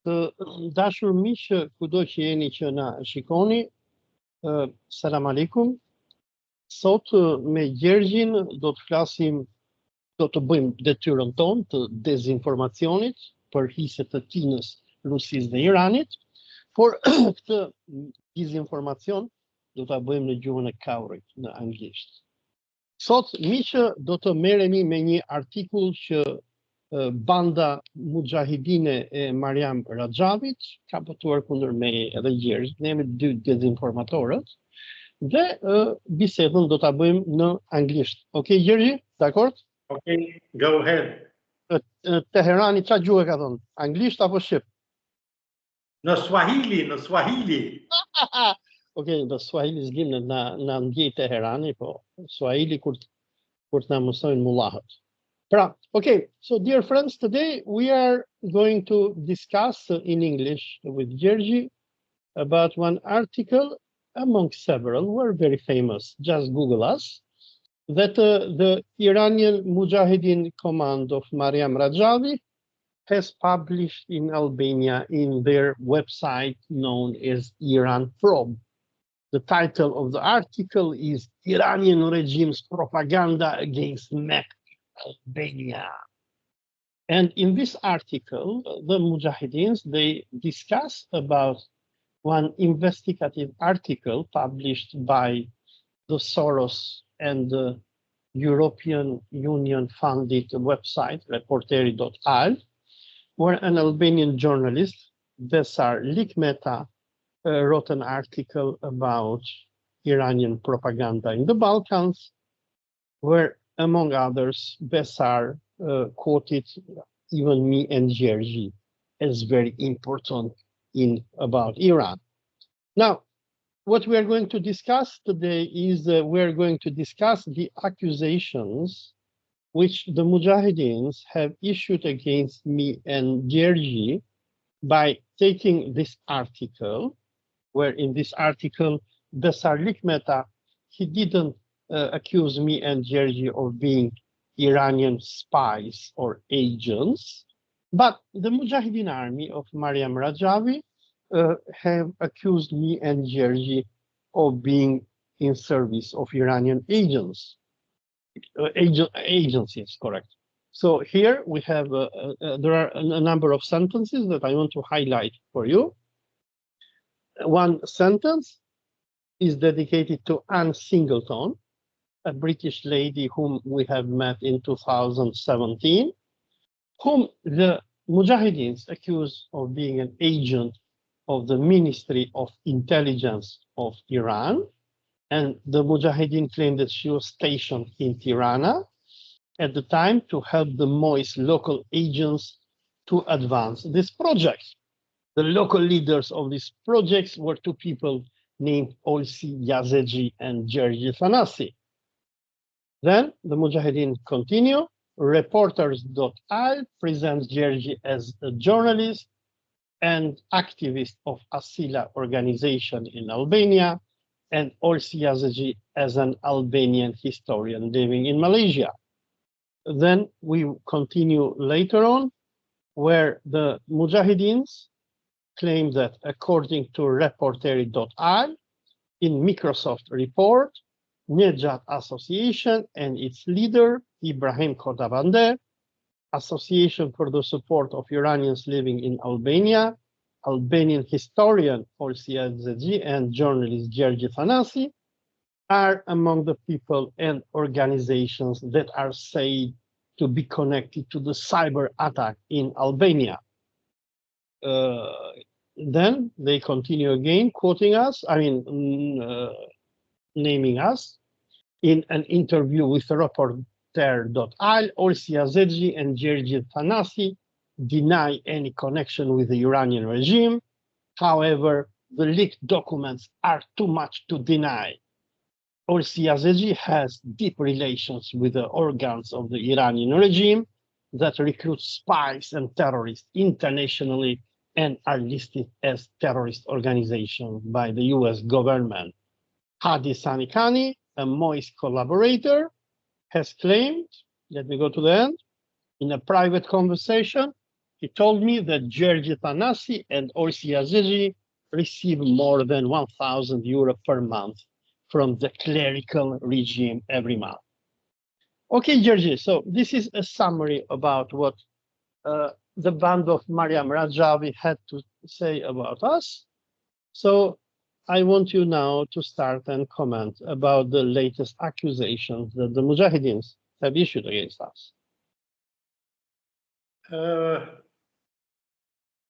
Të dashur miq, kudo që jeni që na shikoni, selam aleikum. Sot me Gjergjin do të flasim, do të bëjmë detyrën tonë të dezinformacionit për hise të tinës Rusisë dhe Iranit, por këtë dezinformacion do ta bëjmë në gjuhën e kaurit, në anglisht. Sot miqë do të merremi me një artikull që banda mojajedine e Mariam Rajavit ka botuar kundër me edhe Gjergj, ne jemi dy dezinformatorët, dhe bisedën do ta bëjmë në anglisht. Okej, Gjergji, dakord? Okay, go ahead. Teherani çfarë gjuhë ka thënë? Anglisht apo shqip? Në Swahili, në Swahili. Okej, në Swahili zgjim na ndjej Teherani, po Swahili kur të na mësojnë mullahët. Okay, so dear friends, today we are going to discuss in English with Gjergji about one article among several, were very famous, just Google us, that the Iranian Mujahideen Command of Mariam Rajavi has published in Albania in their website known as Iranprobe. The title of the article is Iranian Regime's Propaganda Against MEK, Albania. And in this article, the Mujahideens, they discuss about one investigative article published by the Soros and the European Union funded website, reporteri.al, where an Albanian journalist, Besar Likmeta, wrote an article about Iranian propaganda in the Balkans, where, among others, Besar quoted even me and Gjergji as very important about Iran. Now, what we are going to discuss today is we're going to discuss the accusations which the Mujahideens have issued against me and Gjergji by taking this article, where in this article, Besar Likmeta, he didn't accuse me and Gjergji of being Iranian spies or agents, but the Mujahideen army of Mariam Rajavi have accused me and Gjergji of being in service of Iranian agents. Agencies, correct. So here we have, there are a number of sentences that I want to highlight for you. One sentence is dedicated to Anne Singleton, a British lady whom we have met in 2017, whom the Mujahideens accused of being an agent of the Ministry of Intelligence of Iran. And the Mujahideen claimed that she was stationed in Tirana at the time to help the MOIS local agents to advance this project. The local leaders of these projects were two people named Olsi and Gjergji Thanasi. Then the Mujahideen continue. Reporters.al presents Gjergji as a journalist and activist of Asila organization in Albania, and Olsi as an Albanian historian living in Malaysia. Then we continue later on, where the Mujahideens claim that according to reporteri.al, in Microsoft report, Nejat Association and its leader, Ibrahim Khordabandeh, Association for the Support of Iranians Living in Albania, Albanian historian Olsi and journalist Gjergji Thanasi, are among the people and organizations that are said to be connected to the cyber attack in Albania. Then they continue again, quoting us, naming us. In an interview with reporter.al, Olsi and Gjergji Thanasi deny any connection with the Iranian regime. However, the leaked documents are too much to deny. Olsi has deep relations with the organs of the Iranian regime that recruit spies and terrorists internationally and are listed as terrorist organizations by the US government. Hadi Sanikani, a MOIS collaborator, has claimed, let me go to the end, in a private conversation, He told me that Gjergji Thanasi and Olsi and Gjergji receive more than 1,000 euro per month from the clerical regime every month. Okay, Gjergji, so this is a summary about what the band of Mariam Rajavi had to say about us. So I want you now to start and comment about the latest accusations that the Mojahedeens have issued against us.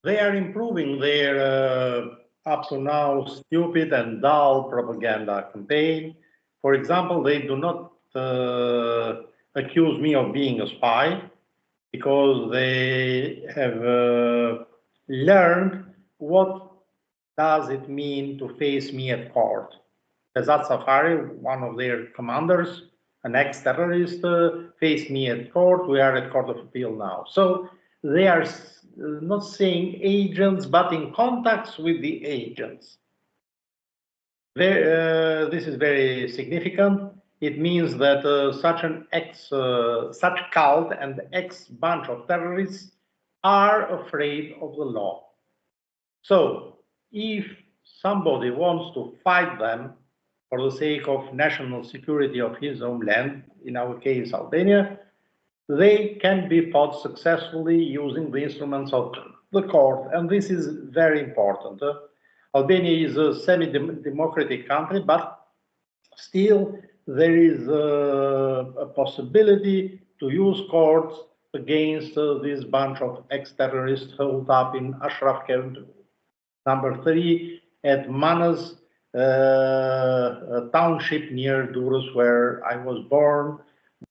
They are improving their up to now stupid and dull propaganda campaign. For example, they do not accuse me of being a spy because they have learned what does it mean to face me at court. Azad Safari, one of their commanders, an ex-terrorist, faced me at court. We are at Court of Appeal now. So they are not saying agents, but in contacts with the agents. This is very significant. It means that such cult and ex-bunch of terrorists are afraid of the law. So if somebody wants to fight them for the sake of national security of his homeland, in our case Albania, they can be fought successfully using the instruments of the court, and this is very important. Albania is a semi-democratic country, but still there is a possibility to use courts against this bunch of ex-terrorists held up in Ashraf camp number 3 at Manas, a township near Durrës, where I was born,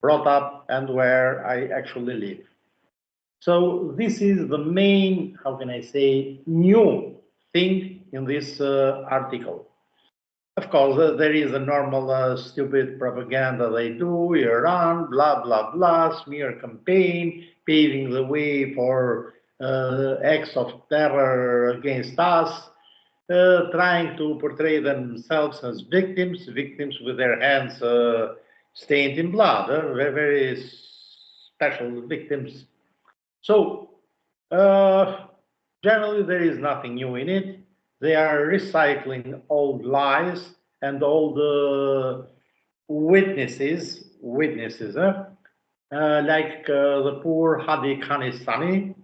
brought up, and where I actually live. So this is the main, how can I say, new thing in this article. Of course, there is a normal stupid propaganda they do, Iran, blah, blah, blah, smear campaign, paving the way for acts of terror against us, trying to portray themselves as victims with their hands stained in blood, very, very special victims. So, generally there is nothing new in it. They are recycling old lies and old witnesses, like the poor Hadi Khanistani.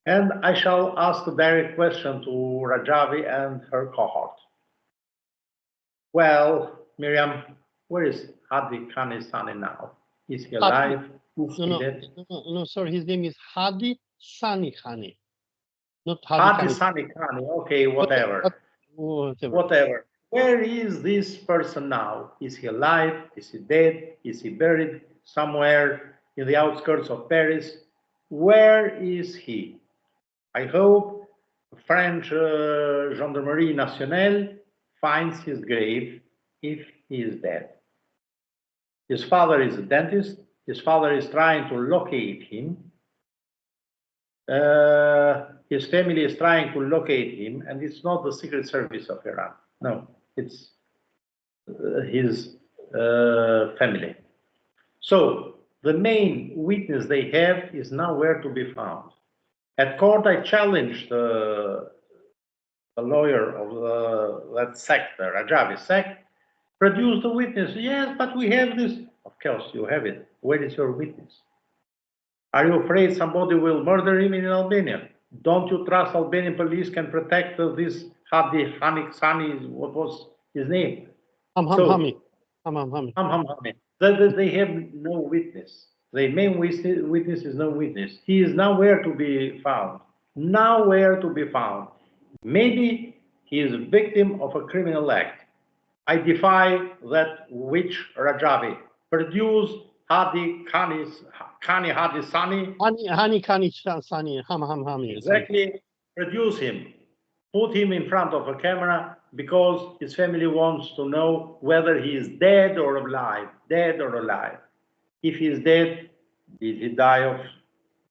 And I shall ask a direct question to Rajavi and her cohort. Well, Miriam, where is Hadi Khanistani now? Is he alive? No, sorry, his name is Hadi Sani Khani. Not Hadi Sani Khani, okay, whatever. Whatever. Where is this person now? Is he alive? Is he dead? Is he buried somewhere in the outskirts of Paris? Where is he? I hope French Gendarmerie Nationale finds his grave if he is dead. His father is a dentist. His father is trying to locate him. His family is trying to locate him, and it's not the Secret Service of Iran. No, it's his family. So the main witness they have is nowhere to be found. At court, I challenged the lawyer of that sect, the Rajavi sect, produce the witness. Yes, but we have this. Of course, you have it. Where is your witness? Are you afraid somebody will murder him in Albania? Don't you trust Albanian police can protect this Hadi Hanik Sani? What was his name? Hamhami. They have no witness. The main witness is no witness. He is nowhere to be found. Nowhere to be found. Maybe he is a victim of a criminal act. I defy that witch Rajavi. Produce Hadi Khani Hadi Sani. Hani Khani Sani, Hami. Exactly. Produce him. Put him in front of a camera because his family wants to know whether he is dead or alive. Dead or alive. If he is dead, did he die of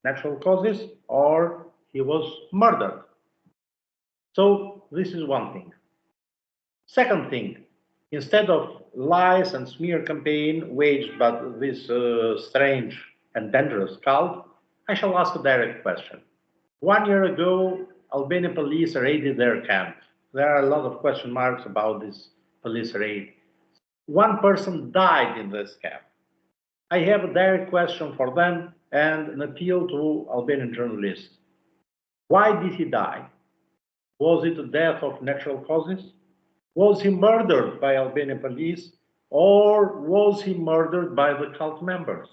natural causes or he was murdered? So this is one thing. Second thing, instead of lies and smear campaign waged by this strange and dangerous cult, I shall ask a direct question. 1 year ago, Albanian police raided their camp. There are a lot of question marks about this police raid. One person died in this camp. I have a direct question for them and an appeal to Albanian journalists. Why did he die? Was it a death of natural causes? Was he murdered by Albanian police, or was he murdered by the cult members?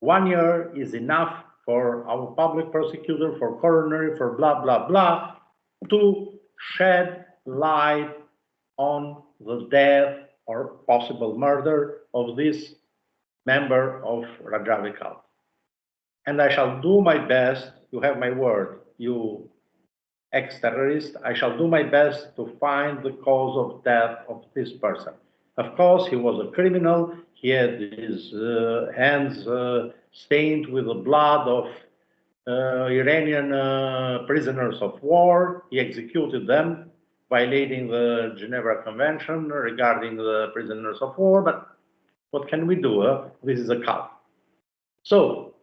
1 year is enough for our public prosecutor, for coroner, for blah, blah, blah, to shed light on the death or possible murder of this member of Rajavi cult. And I shall do my best, you have my word, you ex-terrorist, I shall do my best to find the cause of death of this person. Of course, he was a criminal. He had his hands stained with the blood of Iranian prisoners of war. He executed them, violating the Geneva Convention regarding the prisoners of war. But what can we do? This is a cult. So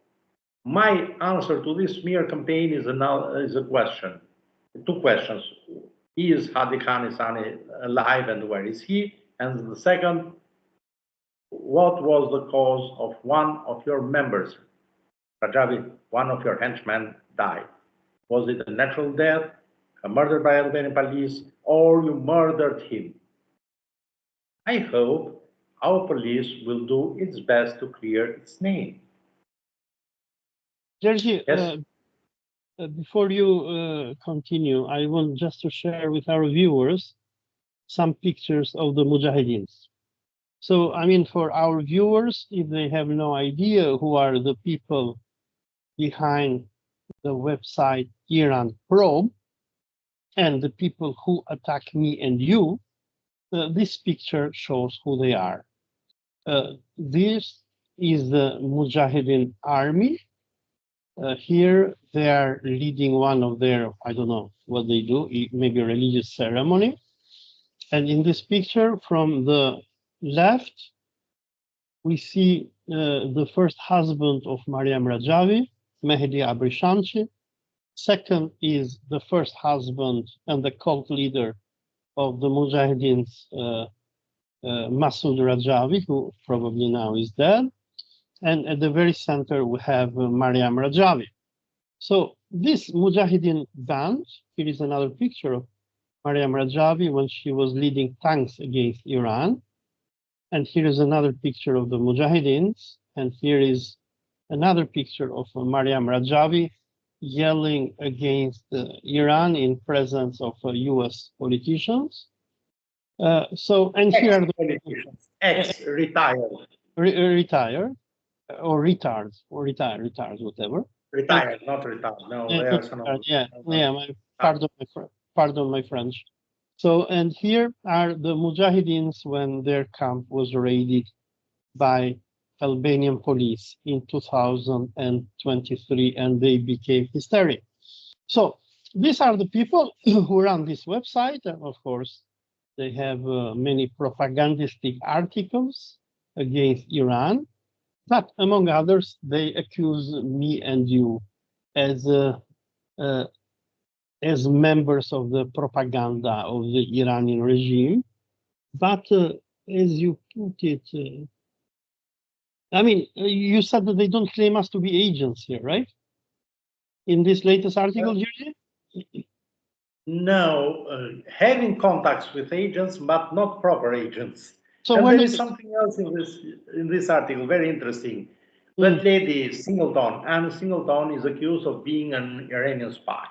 my answer to this smear campaign is a question. Two questions. Is Hadi Khanisani alive and where is he? And the second, what was the cause of one of your members, Rajavi, one of your henchmen died? Was it a natural death, a murder by Albanian police, or you murdered him? I hope our police will do its best to clear its name. Gjergji, Yes? before you continue, I want just to share with our viewers some pictures of the Mujahidins. So, I mean, for our viewers, if they have no idea who are the people behind the website Iranprobe and the people who attack me and you, this picture shows who they are. This is the Mujahideen army. Here they are leading one of their, I don't know what they do, maybe a religious ceremony. And in this picture from the left, we see the first husband of Mariam Rajavi, Mehdi Abrishamchi. Second is the first husband and the cult leader of the Mujahideens, Masoud Rajavi, who probably now is dead. And at the very center, we have Mariam Rajavi. So this Mujahideen band, here is another picture of Mariam Rajavi when she was leading tanks against Iran. And here is another picture of the Mujahideens. And here is another picture of Mariam Rajavi yelling against Iran in presence of US politicians. And here are the politicians, ex-retired. Retired. Or retards, whatever. Retired, not retired. No, they are some of pardon my French. So, and here are the Mujahideens when their camp was raided by Albanian police in 2023, and they became hysteric. So these are the people who run this website, and of course, they have many propagandistic articles against Iran. But among others, they accuse me and you as members of the propaganda of the Iranian regime. But as you put it, I mean, you said that they don't claim us to be agents here, right? In this latest article, Gjergji? No, having contacts with agents, but not proper agents. So and there is something else in this article, very interesting. That lady, Singleton, Anne Singleton, is accused of being an Iranian spy.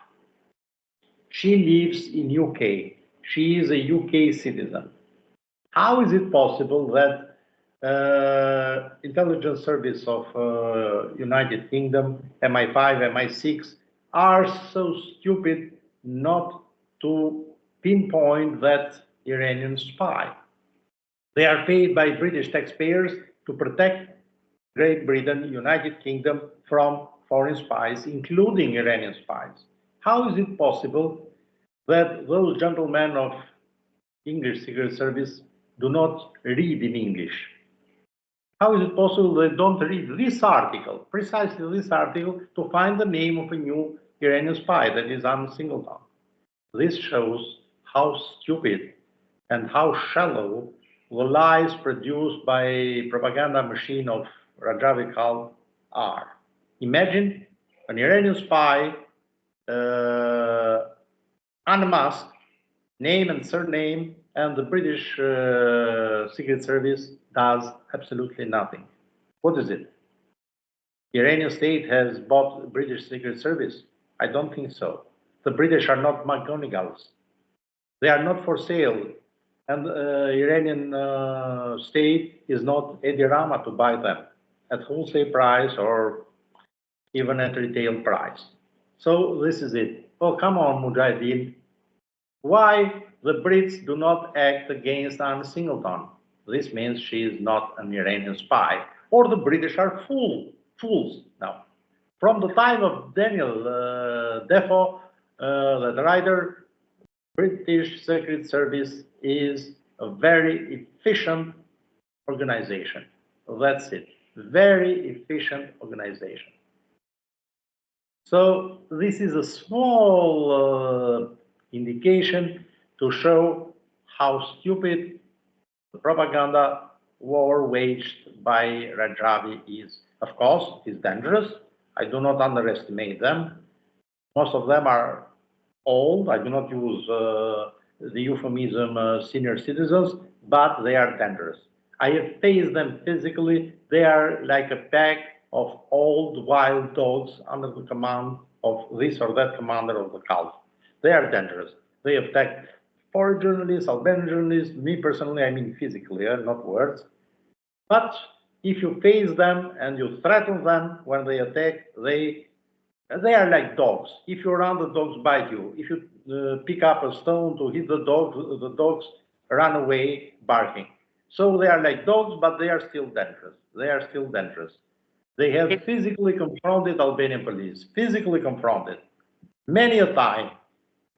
She lives in UK. She is a UK citizen. How is it possible that intelligence service of United Kingdom, MI5, MI6, are so stupid not to pinpoint that Iranian spy? They are paid by British taxpayers to protect Great Britain, United Kingdom from foreign spies, including Iranian spies. How is it possible that those gentlemen of English Secret Service do not read in English? How is it possible they don't read this article, precisely this article, to find the name of a new Iranian spy that is Anne Singleton? This shows how stupid and how shallow the lies produced by propaganda machine of Rajavi cult are. Imagine an Iranian spy unmasked, name and surname, and the British Secret Service does absolutely nothing. What is it? The Iranian state has bought the British Secret Service? I don't think so. The British are not McGonagalls. They are not for sale. And the Iranian state is not Edi Rama to buy them at wholesale price or even at retail price. So this is it. Oh, come on, mojaheden. Why the Brits do not act against Anne Singleton? This means she is not an Iranian spy, or the British are fools now. From the time of Daniel Defoe, the writer, British Secret Service is a very efficient organization. That's it. Very efficient organization. So this is a small indication to show how stupid the propaganda war waged by Rajavi is. Of course, it's dangerous. I do not underestimate them. Most of them are old. I do not use the euphemism senior citizens, but they are dangerous. I have faced them physically. They are like a pack of old wild dogs under the command of this or that commander of the cult. They are dangerous. They attack foreign journalists, Albanian journalists, me personally, I mean physically, not words. But if you face them and you threaten them when they attack, they are like dogs. If you run, the dogs bite you. If you pick up a stone to hit the dogs run away barking. So they are like dogs, but they are still dangerous. They are still dangerous. They have physically confronted Albanian police, physically confronted many a time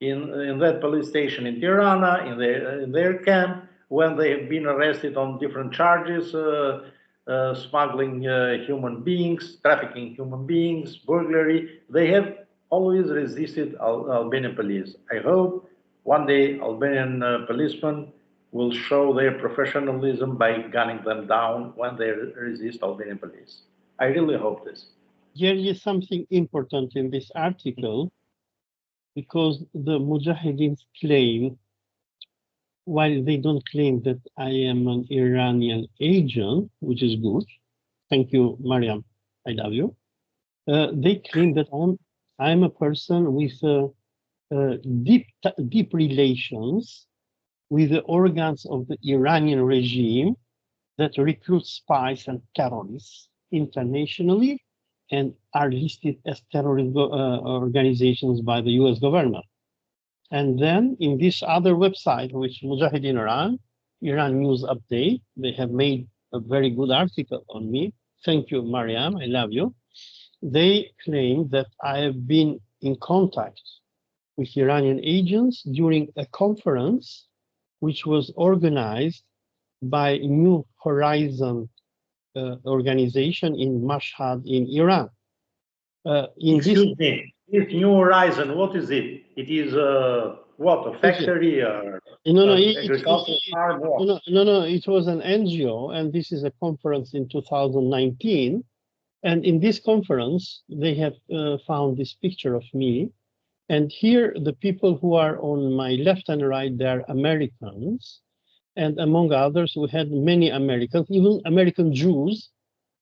in that police station in Tirana, in their camp, when they have been arrested on different charges, smuggling human beings, trafficking human beings, burglary. They have always resisted Albanian police. I hope one day Albanian policemen will show their professionalism by gunning them down when they resist Albanian police. I really hope this. There is something important in this article, because the Mujahideen claim, while they don't claim that I am an Iranian agent, which is good. Thank you, Mariam. I love you. They claim that I'm a person with deep relations with the organs of the Iranian regime that recruit spies and terrorists internationally and are listed as terrorist organizations by the US government. And then in this other website, which Mojaheden Iran News Update, they have made a very good article on me. Thank you, Mariam, I love you. They claim that I have been in contact with Iranian agents during a conference which was organized by New Horizon organization in Mashhad in Iran. Excuse me, this New Horizon, what is it? It is what, a factory or agricultural farm? No, it was an NGO, and this is a conference in 2019. And in this conference, they have found this picture of me. And here, the people who are on my left and right, they are Americans. And among others, we had many Americans, even American Jews.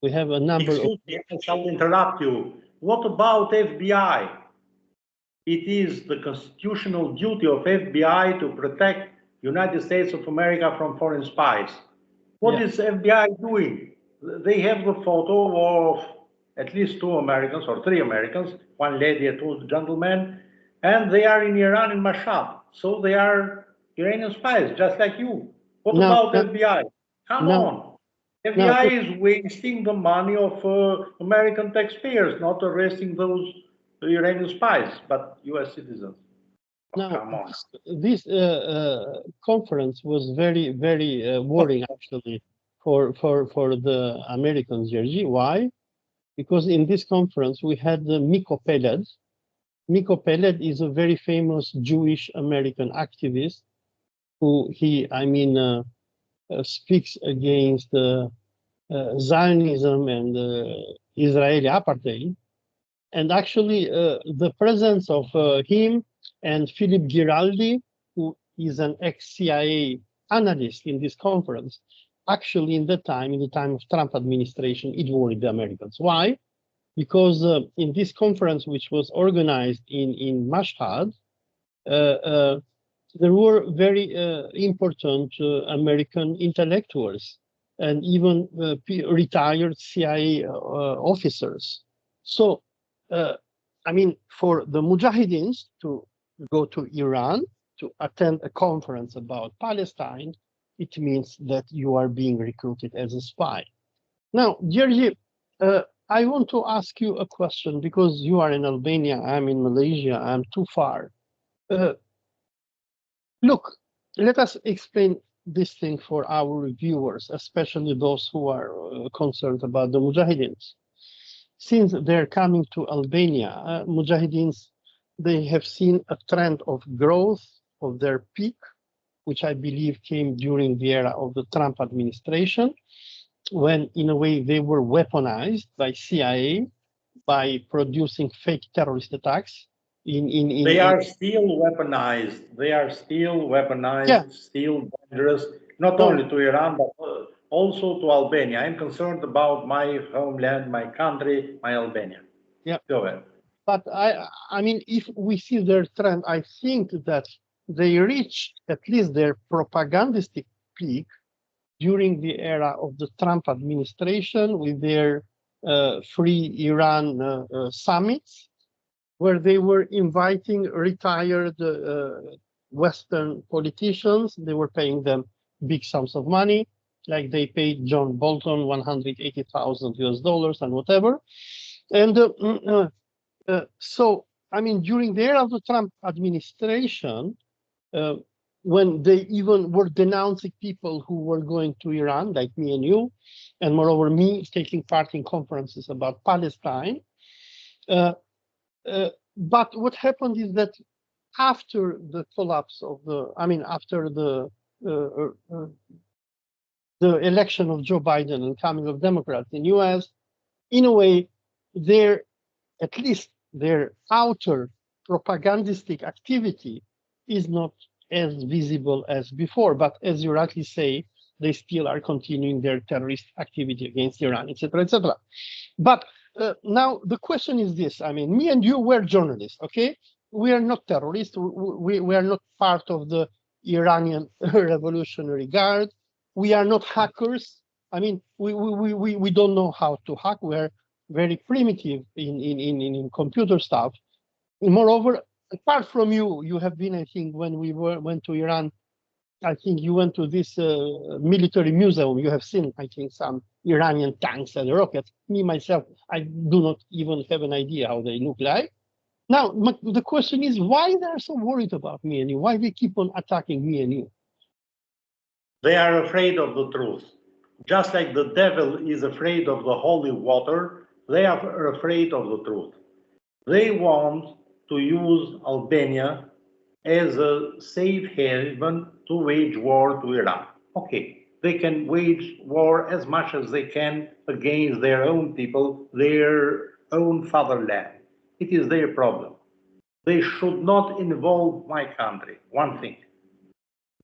We have a number of... Excuse me, I shall interrupt you. What about FBI? It is the constitutional duty of FBI to protect United States of America from foreign spies. What is FBI doing? They have the photo of at least 2 Americans or 3 Americans, 1 lady and 2 gentlemen, and they are in Iran in Mashhad. So they are Iranian spies, just like you. What about FBI? Come on. FBI is wasting the money of American taxpayers, not arresting those Iranian spies, but US citizens. Come on. This conference was very, very worrying, actually. for the Americans, Gjergji. Why? Because in this conference we had the Miko Peled. Miko Peled is a very famous Jewish American activist who speaks against Zionism and Israeli apartheid. And actually, the presence of him and Philip Giraldi, who is an ex-CIA analyst in this conference, actually in the time of Trump administration, it worried the Americans. Why? Because in this conference, which was organized in Mashhad, there were very important American intellectuals and even retired CIA officers. So, for the Mujahideen to go to Iran to attend a conference about Palestine, it means that you are being recruited as a spy. Now, Gjergji, I want to ask you a question because you are in Albania, I'm in Malaysia, I'm too far. Look, let us explain this thing for our viewers, especially those who are concerned about the Mujahideens. Since they're coming to Albania, Mujahideens, they have seen a trend of growth of their peak, which I believe came during the era of the Trump administration, when in a way they were weaponized by CIA by producing fake terrorist attacks. They are still weaponized. They are still weaponized, Yeah. still dangerous, not only to Iran, but also to Albania. I'm concerned about my homeland, my country, my Albania. Yeah. Go ahead. But if we see their trend, I think that they reached at least their propagandistic peak during the era of the Trump administration with their Free Iran summits, where they were inviting retired Western politicians. They were paying them big sums of money, like they paid John Bolton $180,000 and whatever. And during the era of the Trump administration, when they even were denouncing people who were going to Iran, like me and you, and moreover me taking part in conferences about Palestine. But what happened is that after the collapse of after the election of Joe Biden and coming of Democrats in US, in a way, at least their outer propagandistic activity is not as visible as before. But as you rightly say, they still are continuing their terrorist activity against Iran, etc., etc. But now the question is this. Me and you were journalists, okay? We are not terrorists. We are not part of the Iranian Revolutionary Guard. We are not hackers. We don't know how to hack. We're very primitive in computer stuff. And moreover, apart from you have been, I think, when we went to Iran, I think you went to this military museum. You have seen, I think, some Iranian tanks and rockets. Me, myself, I do not even have an idea how they look like. Now, the question is why they're so worried about me and you? Why they keep on attacking me and you? They are afraid of the truth. Just like the devil is afraid of the holy water, they are afraid of the truth. They want to use Albania as a safe haven to wage war to Iran. Okay, they can wage war as much as they can against their own people, their own fatherland. It is their problem. They should not involve my country, one thing.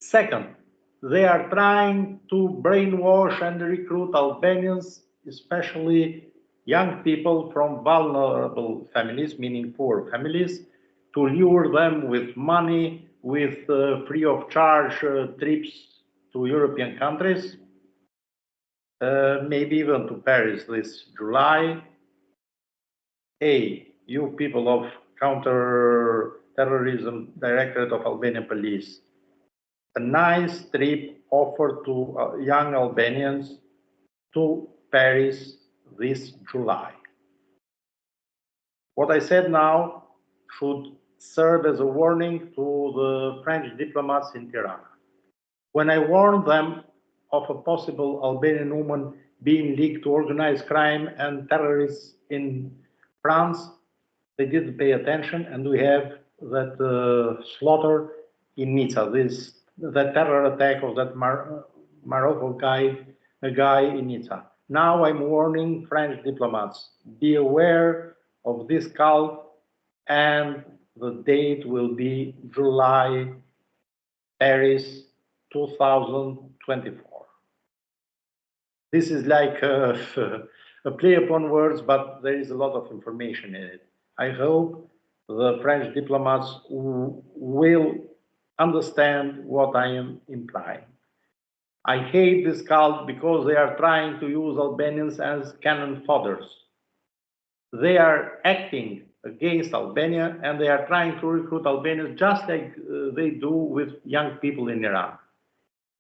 Second, they are trying to brainwash and recruit Albanians, especially young people from vulnerable families, meaning poor families, to lure them with money, with free of charge trips to European countries, maybe even to Paris this July. Hey, you people of Counter-Terrorism Directorate of Albanian Police, a nice trip offered to young Albanians to Paris this July. What I said now should serve as a warning to the French diplomats in Tirana. When I warned them of a possible Albanian woman being linked to organized crime and terrorists in France. They didn't pay attention, and we have that slaughter in Nizza, that terror attack of that Morocco guy in Nizza. Now I'm warning French diplomats, be aware of this cult, and the date will be July, Paris 2024. This is like a play upon words, but there is a lot of information in it. I hope the French diplomats will understand what I am implying. I hate this cult because they are trying to use Albanians as cannon fodders. They are acting against Albania, and they are trying to recruit Albanians just like they do with young people in Iran.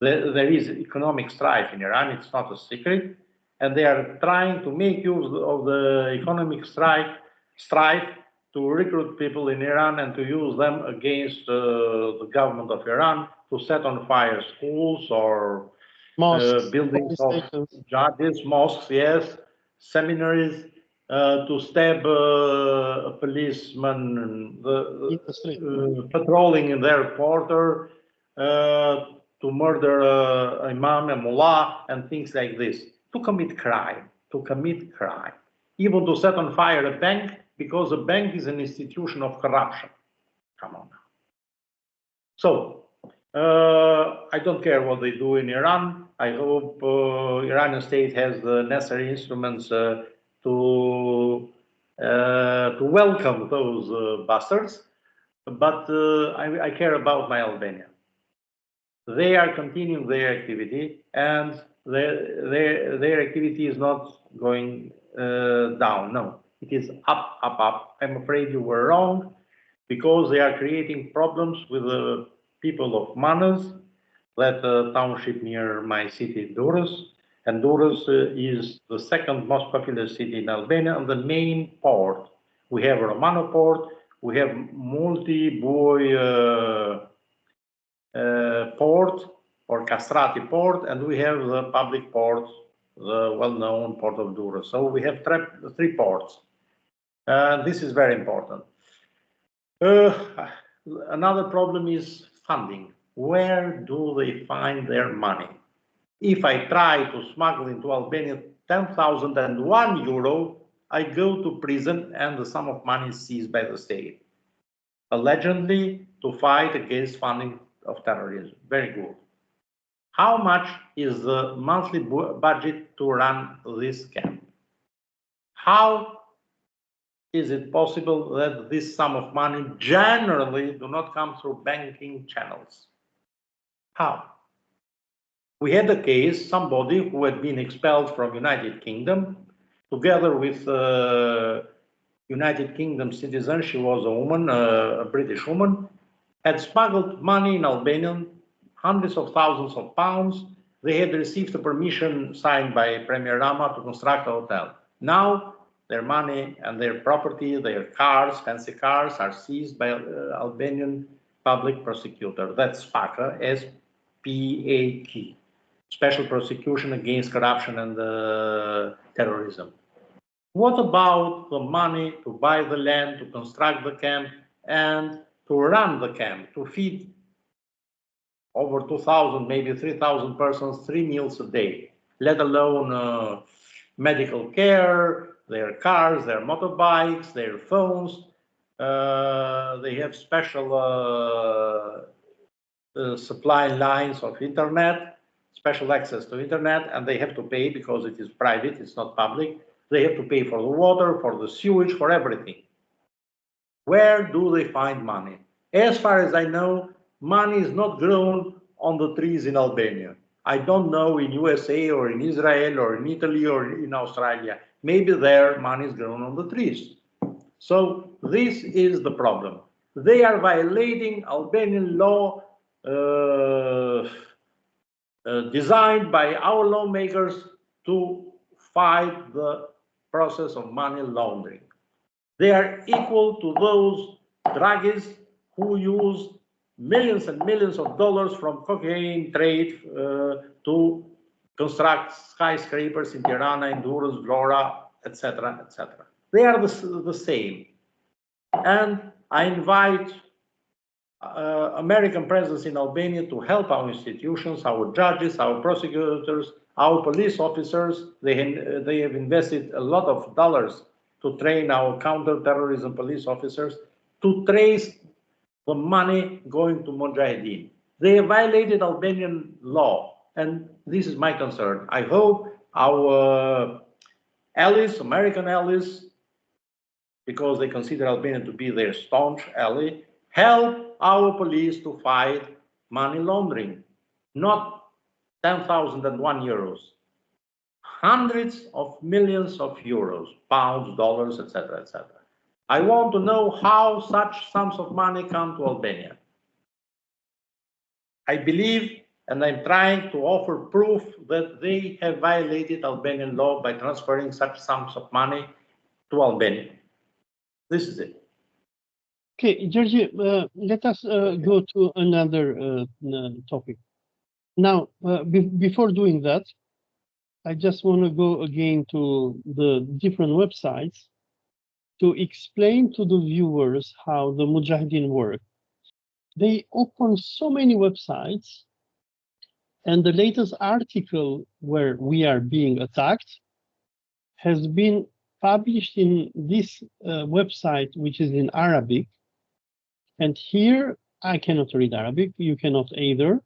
There is economic strife in Iran, it's not a secret, and they are trying to make use of the economic strife to recruit people in Iran and to use them against the government of Iran to set on fire schools or buildings of judges, mosques, yes, seminaries, to stab a policeman patrolling in their quarter, to murder an imam, a mullah, and things like this, to commit crime, even to set on fire a bank, because a bank is an institution of corruption. Come on now. So, I don't care what they do in Iran. I hope Iranian state has the necessary instruments to welcome those bastards. But I care about my Albania. They are continuing their activity, and their activity is not going down. No, it is up, up, up. I'm afraid you were wrong, because they are creating problems with the people of Manas, that township near my city, Durrës. And Durrës is the second most populous city in Albania and the main port. We have a Romano port, we have multi-buoy port, or Castrati port, and we have the public port, the well-known port of Durrës. So we have three ports. This is very important. Another problem is funding. Where do they find their money? If I try to smuggle into Albania 10,001 euro, I go to prison and the sum of money is seized by the state. Allegedly to fight against funding of terrorism. Very good. How much is the monthly budget to run this camp? How is it possible that this sum of money generally do not come through banking channels? How? We had a case, somebody who had been expelled from United Kingdom, together with United Kingdom citizen, she was a woman, a British woman, had smuggled money in Albania, hundreds of thousands of pounds. They had received a permission signed by Premier Rama to construct a hotel. Now, their money and their property, their cars, fancy cars, are seized by Albanian public prosecutor. That's SPAK, S-P-A-K, Special Prosecution Against Corruption and Terrorism. What about the money to buy the land, to construct the camp, and to run the camp, to feed over 2,000, maybe 3,000 persons 3 meals a day, let alone medical care, their cars, their motorbikes, their phones. They have special supply lines of internet, special access to internet, and they have to pay because it is private, it's not public. They have to pay for the water, for the sewage, for everything. Where do they find money? As far as I know, money is not grown on the trees in Albania. I don't know in USA or in Israel or in Italy or in Australia. Maybe there money is grown on the trees. So this is the problem. They are violating Albanian law designed by our lawmakers to fight the process of money laundering. They are equal to those druggists who use millions and millions of dollars from cocaine trade to construct skyscrapers in Tirana, in Durrës, Vlora, etc., etc. They are the same. And I invite American presence in Albania to help our institutions, our judges, our prosecutors, our police officers. They have invested a lot of dollars to train our counterterrorism police officers to trace the money going to mojaheden. They have violated Albanian law, and this is my concern. I hope our allies, American allies, because they consider Albania to be their staunch ally, help our police to fight money laundering. Not 10,001 euros, hundreds of millions of euros, pounds, dollars, etc., etc. I want to know how such sums of money come to Albania. I believe, and I'm trying to offer proof that they have violated Albanian law by transferring such sums of money to Albania. This is it. Okay, Gjergji, let us go to another topic. Now, before doing that, I just want to go again to the different websites to explain to the viewers how the Mujahideen work. They open so many websites, and the latest article where we are being attacked has been published in this website, which is in Arabic. And here, I cannot read Arabic, you cannot either.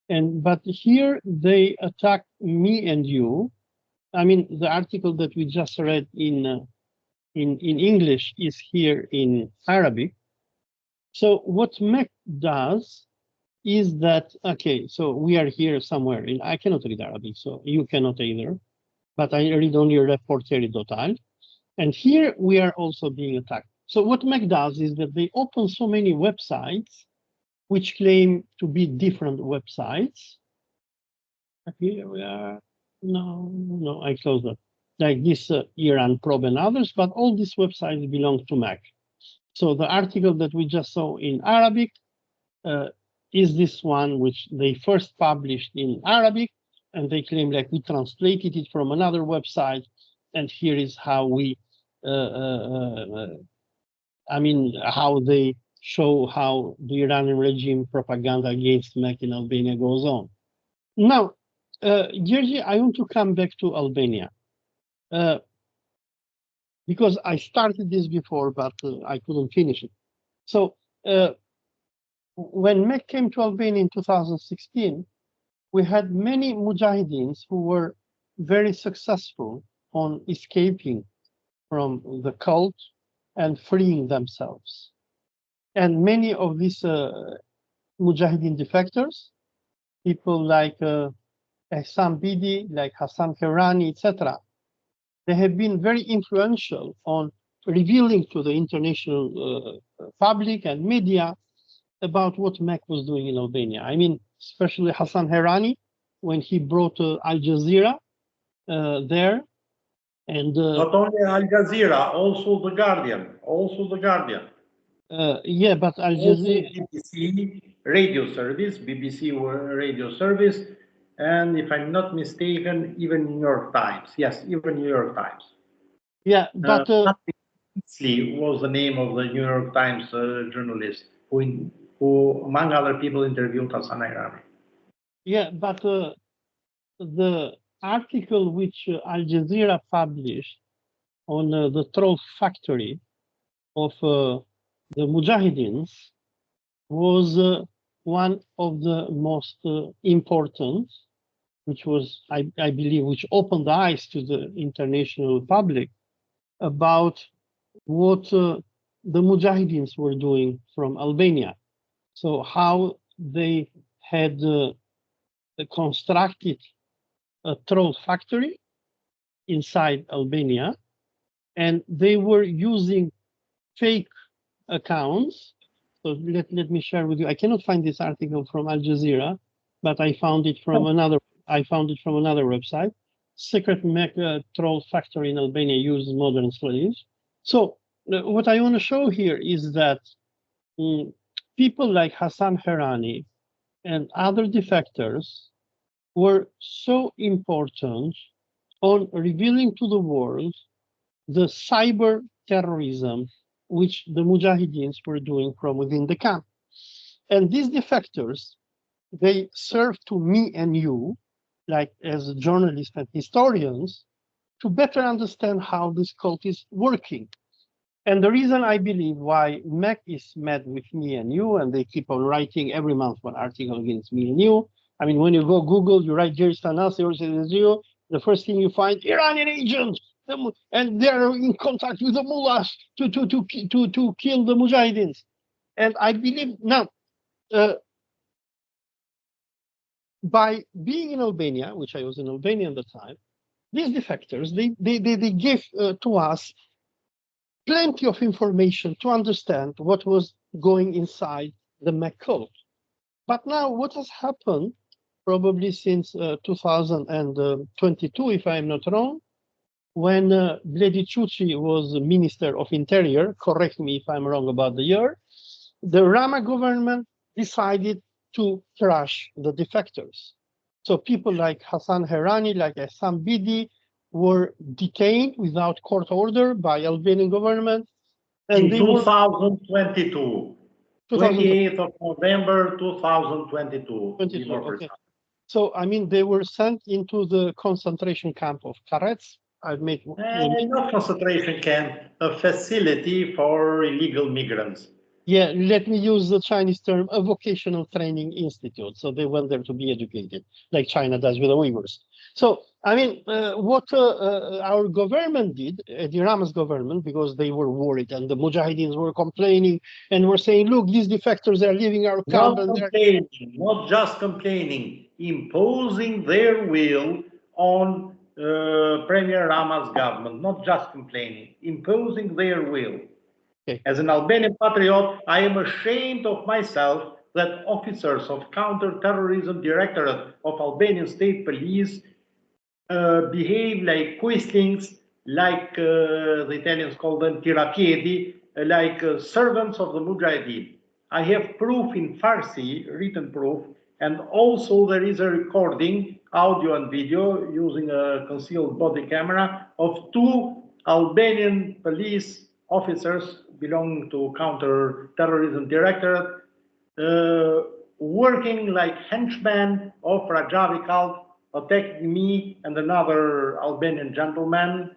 But here they attack me and you. I mean, the article that we just read in English is here in Arabic. So what MEK does is that, okay, so we are here somewhere, and I cannot read Arabic, so you cannot either, but I read only reporteri.al. And here we are also being attacked. So what MEK does is that they open so many websites which claim to be different websites. Here we are. No, I closed that. Like this Iranprobe and others, but all these websites belong to MEK. So the article that we just saw in Arabic is this one which they first published in Arabic, and they claim like we translated it from another website, and here is how we, how they show how the Iranian regime propaganda against MEK in Albania goes on. Now, Gjergji, I want to come back to Albania. Because I started this before, but I couldn't finish it. So when MEK came to Albania in 2016, we had many mujahideens who were very successful on escaping from the cult and freeing themselves. And many of these mujahideen defectors, people like Ehsan Bidi, like Hassan Herani, etc., they have been very influential on revealing to the international public and media about what MEK was doing in Albania. I mean, especially Hassan Herani, when he brought Al Jazeera there. And not only Al Jazeera, also The Guardian. Yeah, but Al Jazeera. BBC radio service, and if I'm not mistaken, even New York Times. Yes, even New York Times. Yeah, but Beasley was the name of the New York Times journalist who, among other people, interviewed Hassan Herani. Yeah, but the article which Al Jazeera published on the troll factory of the Mujahideens was one of the most important, which was, I believe, which opened the eyes to the international public about what the Mujahideens were doing from Albania. So how they had constructed a troll factory inside Albania, and they were using fake accounts. So let me share with you. I cannot find this article from Al Jazeera, but I found it from another website. Secret MEK troll factory in Albania uses modern slaves. So what I want to show here is that people like Hassan Herani and other defectors were so important on revealing to the world the cyber terrorism which the Mujahideens were doing from within the camp. And these defectors, they serve to me and you, like as journalists and historians, to better understand how this cult is working. And the reason I believe why MEK is mad with me and you, and they keep on writing every month one article against me and you. I mean, when you go Google, you write Gjergji Thanasi or Gjergji, the first thing you find, Iranian agents, and they're in contact with the mullahs to kill the Mujahideens. And I believe now, by being in Albania, which I was in Albania at the time, these defectors, they gave to us plenty of information to understand what was going inside the MEK code. But now what has happened, probably since 2022, if I'm not wrong, when Bledi Chuchi was Minister of Interior, correct me if I'm wrong about the year, the Rama government decided to crush the defectors. So people like Hassan Herani, like Essam Bidi, were detained without court order by Albanian government. And in 2022, 28th of November 2022. Okay. So, I mean, they were sent into the concentration camp of Karets. I've made not concentration camp, a facility for illegal migrants. Yeah, let me use the Chinese term, a vocational training institute. So they went there to be educated, like China does with the Uyghurs. So, I mean, what our government did, Iran's government, because they were worried and the Mujahideens were complaining and were saying, look, these defectors are leaving our camp. Not just complaining, imposing their will on Premier Rama's government, not just complaining, imposing their will. Okay. As an Albanian patriot, I am ashamed of myself that officers of Counter-Terrorism Directorate of Albanian State Police behave like quislings, like the Italians call them tirapiedi, like servants of the Mujahideen. I have proof in Farsi, written proof, and also there is a recording, audio and video, using a concealed body camera of 2 Albanian police officers belonging to Counter-Terrorism Directorate, working like henchmen of Rajavi cult, attacking me and another Albanian gentleman,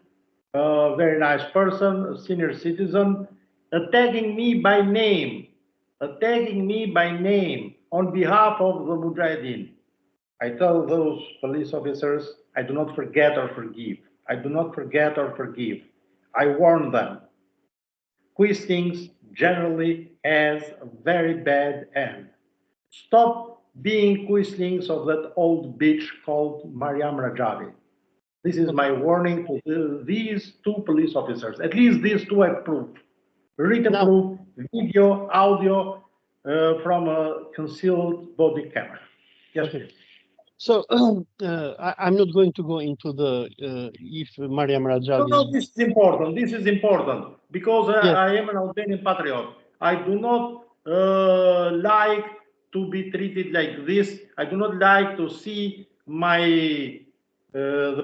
a very nice person, a senior citizen, attacking me by name on behalf of the Mujahideen. I tell those police officers, I do not forget or forgive. I do not forget or forgive. I warn them. Quistings generally has a very bad end. Stop being quislings of that old bitch called Mariam Rajavi. This is my warning to these 2 police officers. At least these 2 have proof. Written proof, video, audio from a concealed body camera. Yes, please. So I'm not going to go into the if Mariam Rajavi. No, this is important. This is important because I am an Albanian patriot. I do not like to be treated like this. I do not like to see the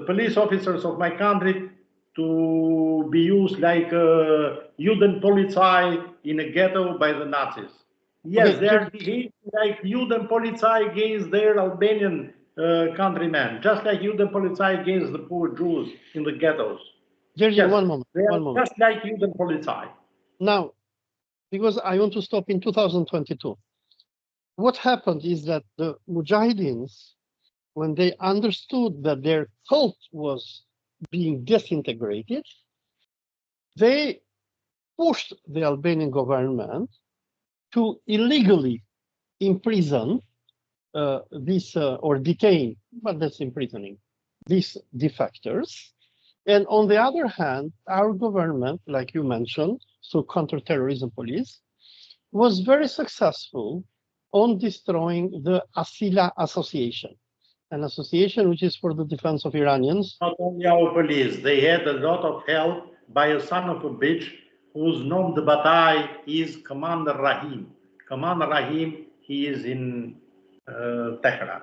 police officers of my country to be used like Judenpolizei in a ghetto by the Nazis. Yes, they are behaving like Judenpolizei against their Albanian countrymen, just like Judenpolizei against the poor Jews in the ghettos. Gjergji, yes, one moment. Just like Judenpolizei. Now, because I want to stop in 2022. What happened is that the Mujahideens, when they understood that their cult was being disintegrated, they pushed the Albanian government to illegally imprison or detain, but that's imprisoning, these defectors. And on the other hand, our government, like you mentioned, so counterterrorism police, was very successful on destroying the Asila Association, an association which is for the defense of Iranians. Not only our police, they had a lot of help by a son of a bitch whose nom de bataille is Commander Rahim. Commander Rahim, he is in Tehran.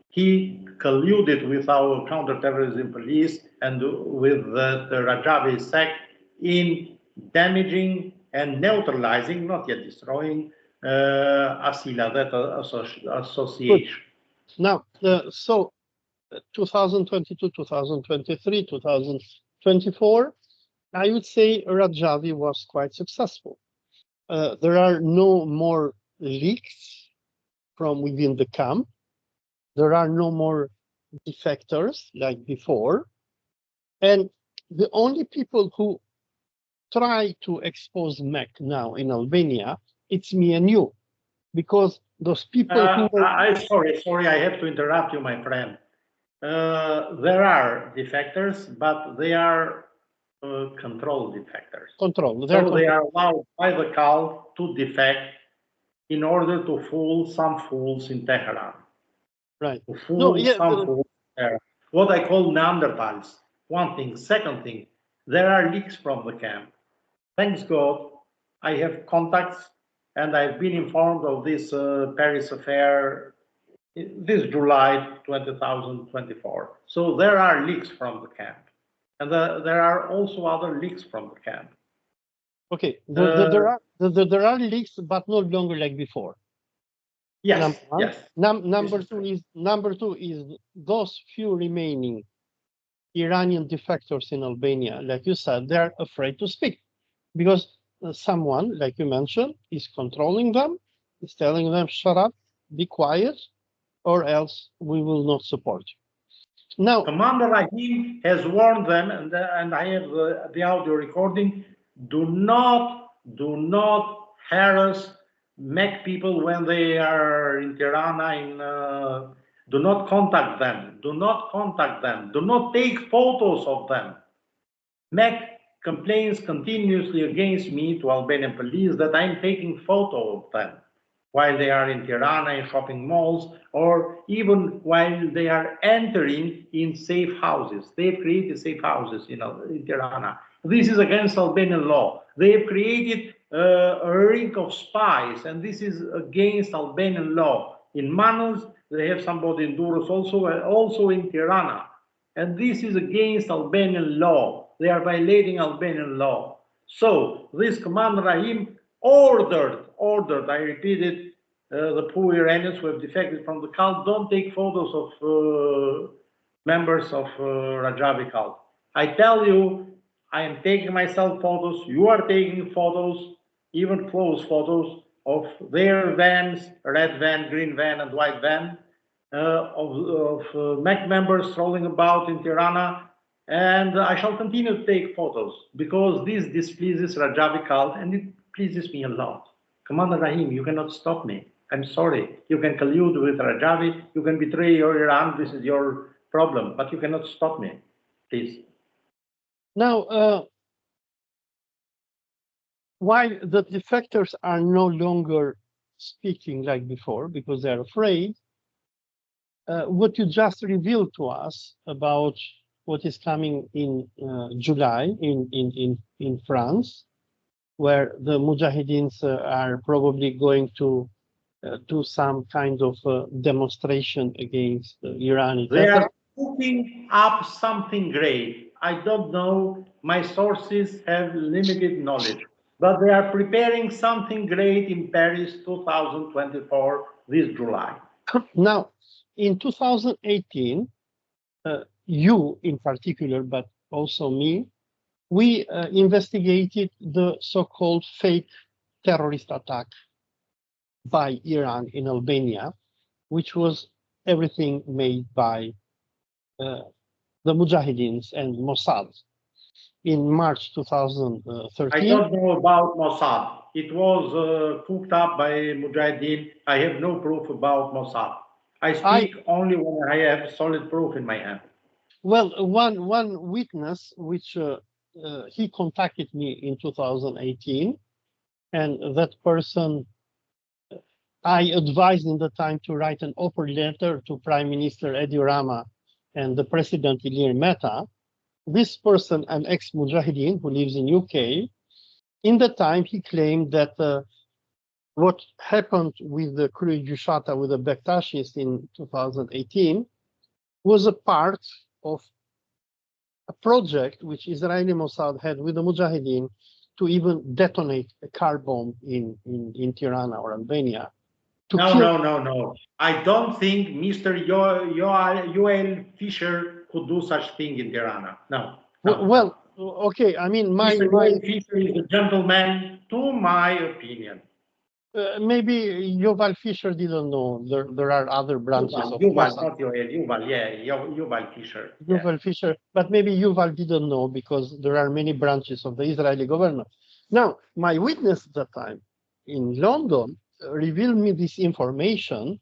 He colluded with our counterterrorism police and with the Rajavi sect in damaging and neutralizing, not yet destroying, ASILA, that association. Now, so 2022, 2023, 2024, I would say Rajavi was quite successful. There are no more leaks from within the camp. There are no more defectors like before. And the only people who try to expose MEK now in Albania, it's me and you, because those people who were... Sorry, I have to interrupt you, my friend. There are defectors, but they are controlled defectors. They are allowed by the cult to defect in order to fool some fools in Tehran. Right. To fool some fools there. What I call Neanderthals. One thing. Second thing, there are leaks from the camp. Thanks God, I have contacts and I've been informed of this Paris affair this July 2024. So there are leaks from the camp. And there are also other leaks from the camp. Okay, there are leaks, but no longer like before. Yes, yes. Number two is those few remaining Iranian defectors in Albania, like you said, they're afraid to speak because someone, like you mentioned, is controlling them, is telling them, shut up, be quiet, or else we will not support you. Now, Commander Rahim has warned them, and I have the audio recording, do not harass MEK people when they are in Tirana. Do not contact them. Do not contact them. Do not take photos of them. MEK complains continuously against me to Albanian police that I'm taking photo of them while they are in Tirana, in shopping malls, or even while they are entering in safe houses. They've created safe houses in Tirana. This is against Albanian law. They've created a ring of spies, and this is against Albanian law. In Manus, they have somebody in Durrës also in Tirana. And this is against Albanian law. They are violating Albanian law. So this Commander Rahim ordered, I repeat it, the poor Iranians who have defected from the cult, don't take photos of members of Rajavi cult. I tell you, I am taking myself photos, you are taking photos, even close photos of their vans, red van, green van, and white van, of MEK members strolling about in Tirana, and I shall continue to take photos because this displeases Rajavi cult and it pleases me a lot. Commander Rahim, you cannot stop me. I'm sorry. You can collude with Rajavi, you can betray your Iran, this is your problem, but you cannot stop me, please. Now, while the defectors are no longer speaking like before because they're afraid, what you just revealed to us about what is coming in July in France, where the Mojahedeens are probably going to do some kind of demonstration against Iran. They are cooking up something great. I don't know, my sources have limited knowledge, but they are preparing something great in Paris 2024 this July. Now, in 2018, you in particular, but also me, we investigated the so-called fake terrorist attack by Iran in Albania, which was everything made by the Mojahedeens and Mossad in March 2013. I don't know about Mossad. It was cooked up by Mujahideen. I have no proof about Mossad. I speak only when I have solid proof in my hand. Well, one witness, which he contacted me in 2018, and that person, I advised in the time to write an open letter to Prime Minister Edi Rama and the President Ilir Meta. This person, an ex-Mujahideen who lives in UK, in the time he claimed that what happened with the Kuru Jushata, with the Bektashis in 2018, was a part of a project which Israeli Mossad had with the Mojaheden to even detonate a car bomb in Tirana or Albania. No. I don't think Mr. Yoel Fisher could do such thing in Tirana. No. Well, okay. I mean, Mr. Yoel Fisher is a gentleman, to my opinion. Maybe Yuval Fisher didn't know there are other branches of Yuval, not Yoel, Yuval, yeah, Yuval Fisher. Yuval Fisher, but maybe Yuval didn't know because there are many branches of the Israeli government. Now, my witness at that time in London revealed me this information,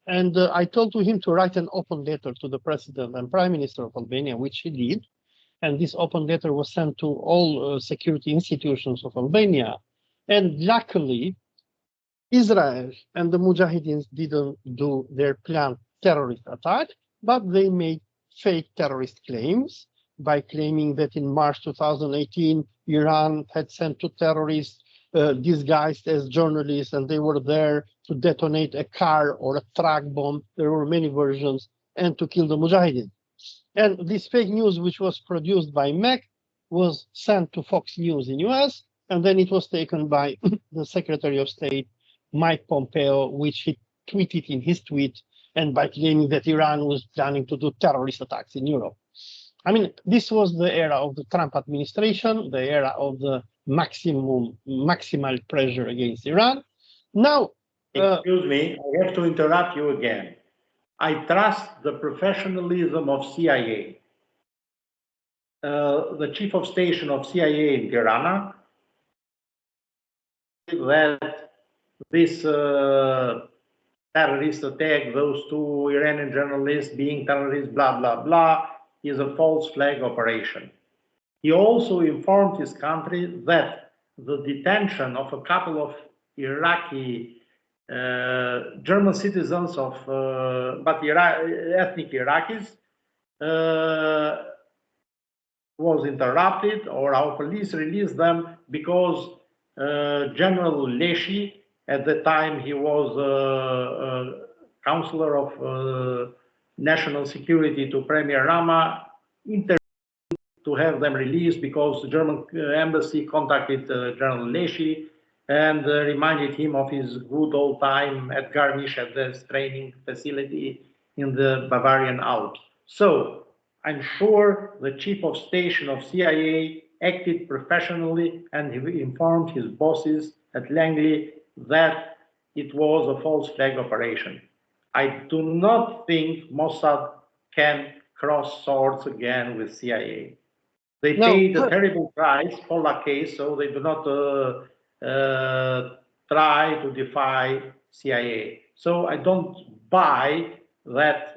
and I told to him to write an open letter to the president and prime minister of Albania, which he did. And this open letter was sent to all security institutions of Albania. And luckily, Israel and the Mujahideen didn't do their planned terrorist attack, but they made fake terrorist claims by claiming that in March 2018, Iran had sent two terrorists disguised as journalists, and they were there to detonate a car or a truck bomb. There were many versions, and to kill the Mujahideen. And this fake news, which was produced by MEK, was sent to Fox News in US, and then it was taken by the Secretary of State, Mike Pompeo, which he tweeted in his tweet, and by claiming that Iran was planning to do terrorist attacks in Europe. I mean, this was the era of the Trump administration, the era of the maximal pressure against Iran. Now, excuse me, I have to interrupt you again. I trust the professionalism of CIA. The chief of station of CIA in Tirana, that this terrorist attack, those two Iranian journalists being terrorists, blah, blah, blah, is a false flag operation. He also informed his country that the detention of a couple of Iraqi German citizens of, but ethnic Iraqis, was interrupted, or our police released them because General Leshi, at the time he was counselor of national security to Premier Rama, intervened to have them released because the German embassy contacted General Leshi and reminded him of his good old time at Garmisch at this training facility in the Bavarian Alps. So I'm sure the chief of station of CIA acted professionally, and he informed his bosses at Langley that it was a false flag operation. I do not think Mossad can cross swords again with CIA. They paid a terrible price for that case, so they do not try to defy CIA. So I don't buy that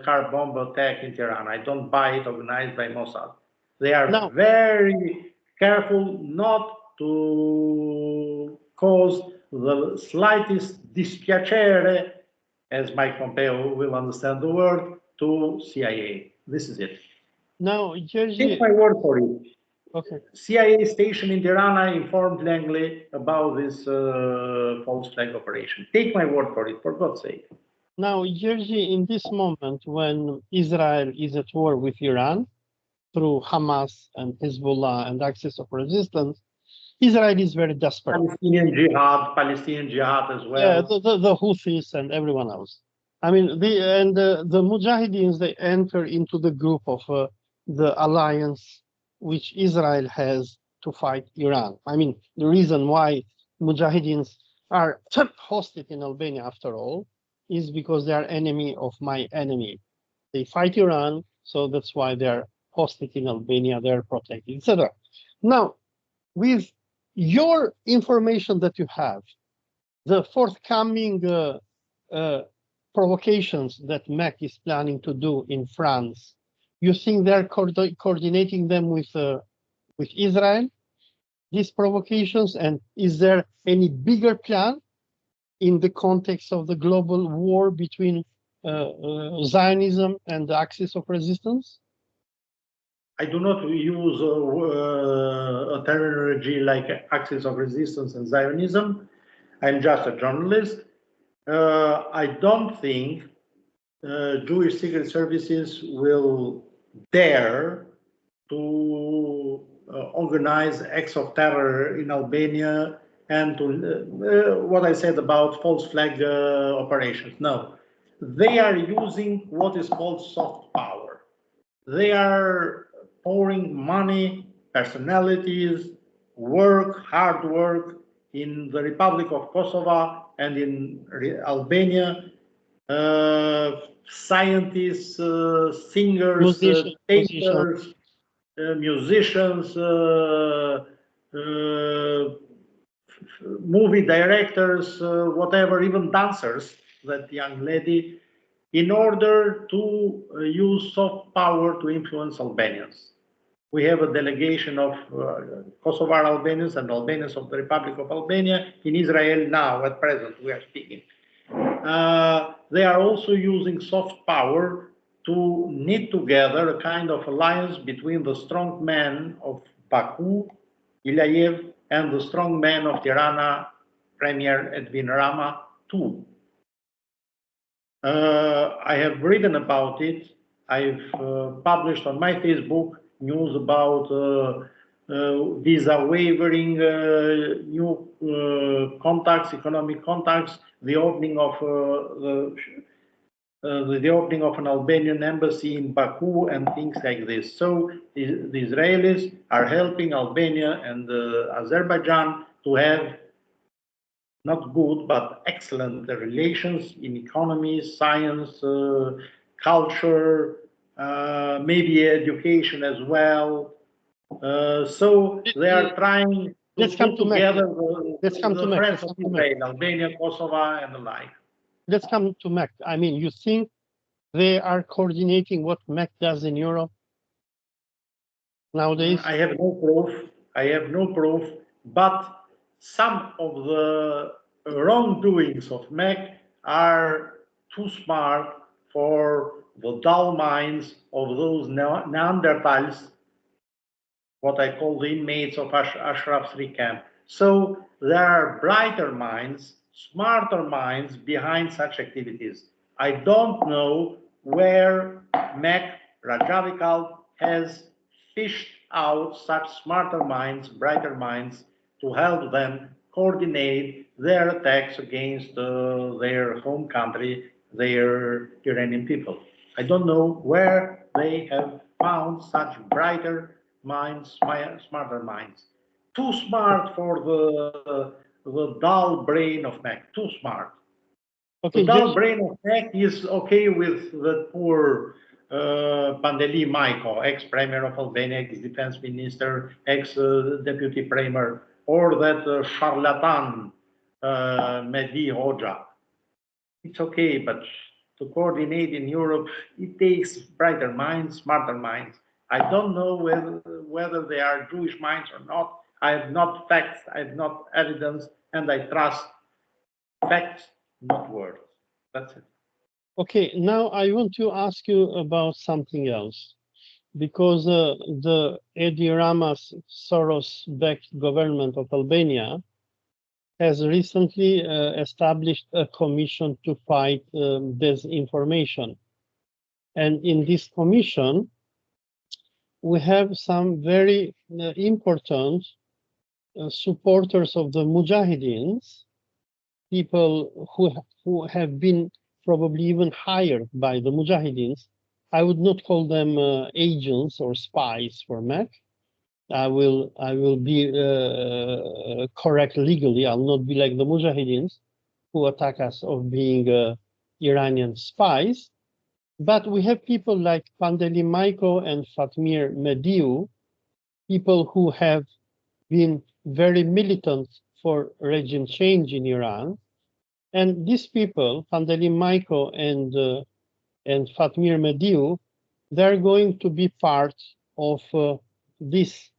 car bomb attack in Tehran. I don't buy it organized by Mossad. They are very careful not to cause the slightest dispiacere, as Mike Pompeo will understand the word, to CIA. This is it. Now, Gjergji, take my word for it. Okay. CIA station in Tirana informed Langley about this false flag operation. Take my word for it, for God's sake. Now, Gjergji, in this moment when Israel is at war with Iran through Hamas and Hezbollah and Axis of Resistance, Israel is very desperate. Palestinian jihad as well. Yeah, the Houthis and everyone else. I mean, the Mujahideens, they enter into the group of the alliance which Israel has to fight Iran. I mean, the reason why Mujahideens are hosted in Albania, after all, is because they are enemy of my enemy. They fight Iran, so that's why they are hosted in Albania, they are protected, etc. Now, with your information that you have, the forthcoming provocations that MEK is planning to do in France, you think they're coordinating them with Israel, these provocations? And is there any bigger plan in the context of the global war between Zionism and the Axis of Resistance? I do not use a terminology like Axis of Resistance and Zionism. I'm just a journalist. I don't think Jewish secret services will dare to organize acts of terror in Albania and to what I said about false flag operations. No, they are using what is called soft power. They are pouring money, personalities, work, hard work in the Republic of Kosovo and in Albania, scientists, singers, painters, musicians, movie directors, whatever, even dancers, that young lady, in order to use soft power to influence Albanians. We have a delegation of Kosovar Albanians and Albanians of the Republic of Albania in Israel now, at present, we are speaking. They are also using soft power to knit together a kind of alliance between the strong man of Baku, Ilayev, and the strong man of Tirana, Premier Edwin Rama, too. I have written about it. I've published on my Facebook news about visa waiving, new contacts, economic contacts, the opening of an Albanian embassy in Baku and things like this. So the Israelis are helping Albania and Azerbaijan to have not good, but excellent relations in economy, science, culture, maybe education as well. So they are trying to put together the friends of Israel, Albania, Kosovo, and the like. Let's come to MEK. I mean, you think they are coordinating what MEK does in Europe nowadays? I have no proof. I have no proof, but some of the wrongdoings of MEK are too smart for the dull minds of those Neanderthals, what I call the inmates of Ashraf's camp. So there are brighter minds, smarter minds behind such activities. I don't know where MEK Rajavikal has fished out such smarter minds, brighter minds, to help them coordinate their attacks against their home country, their Iranian people. I don't know where they have found such brighter minds, smarter minds. Too smart for the dull brain of MEK, too smart. Okay, the dull brain of MEK is okay with the poor Pandeli Maiko, ex-premier of Albania, ex-defense minister, ex-deputy premier, or that charlatan Mehdi Hoxha. It's okay, but to coordinate in Europe, it takes brighter minds, smarter minds. I don't know whether they are Jewish minds or not. I have not facts, I have not evidence, and I trust facts, not words. That's it. Okay, now I want to ask you about something else, because the Edi Rama's Soros-backed government of Albania has recently established a commission to fight disinformation. And in this commission, we have some very important supporters of the Mujahideen, people who have been probably even hired by the Mujahideen. I would not call them agents or spies for MEK. I will be correct legally. I'll not be like the Mujahideen who attack us of being Iranian spies. But we have people like Pandeli Maiko and Fatmir Mediu, people who have been very militant for regime change in Iran. And these people, Pandeli Maiko and Fatmir Mediu, they're going to be part of this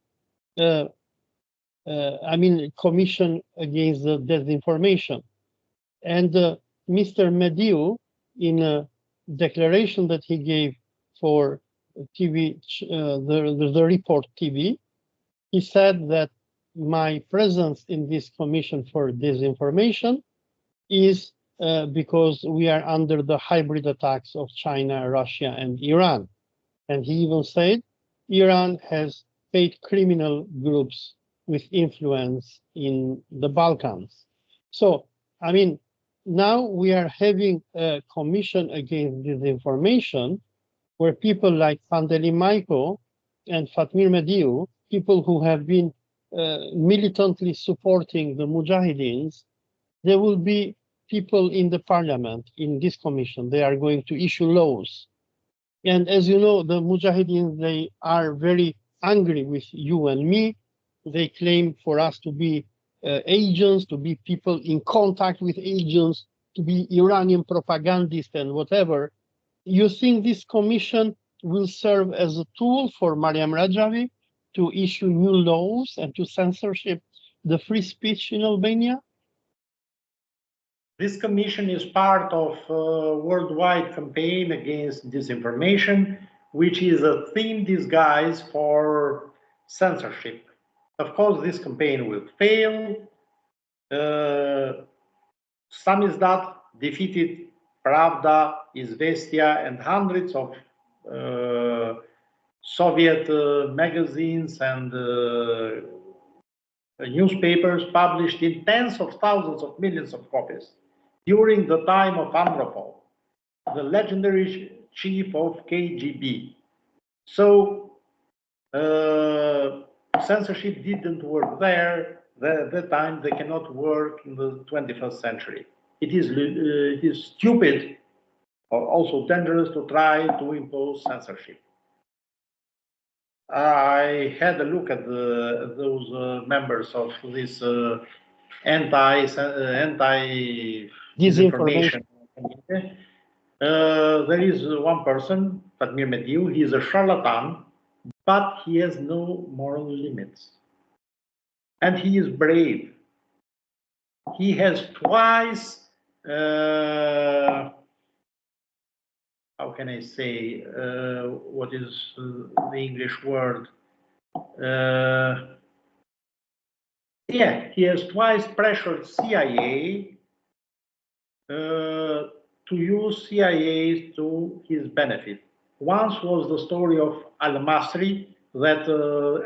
commission against the disinformation. And Mr. Mediu, in a declaration that he gave for TV, the Report TV, he said that my presence in this commission for disinformation is because we are under the hybrid attacks of China, Russia, and Iran. And he even said Iran has paid criminal groups with influence in the Balkans. So, I mean, now we are having a commission against disinformation where people like Pandeli Maiko and Fatmir Mediu, people who have been militantly supporting the Mujahedeens, there will be people in the parliament, in this commission. They are going to issue laws. And as you know, the Mujahedeens, they are very angry with you and me. They claim for us to be agents, to be people in contact with agents, to be Iranian propagandists and whatever. You think this commission will serve as a tool for Mariam Rajavi to issue new laws and to censorship the free speech in Albania? This commission is part of a worldwide campaign against disinformation, which is a thin disguise for censorship. Of course, this campaign will fail. Samizdat defeated Pravda, Izvestia, and hundreds of Soviet magazines and newspapers published in tens of thousands of millions of copies during the time of Iranprobe, the legendary chief of KGB. So censorship didn't work there. At that time, they cannot work in the 21st century. It is stupid or also dangerous to try to impose censorship. I had a look at those members of this anti-disinformation committee. There is one person, Fatmir Mediu. He is a charlatan, but he has no moral limits. And he is brave. He has twice, how can I say, what is the English word? Yeah, he has twice pressured CIA to use CIA to his benefit. Once was the story of Al-Masri, that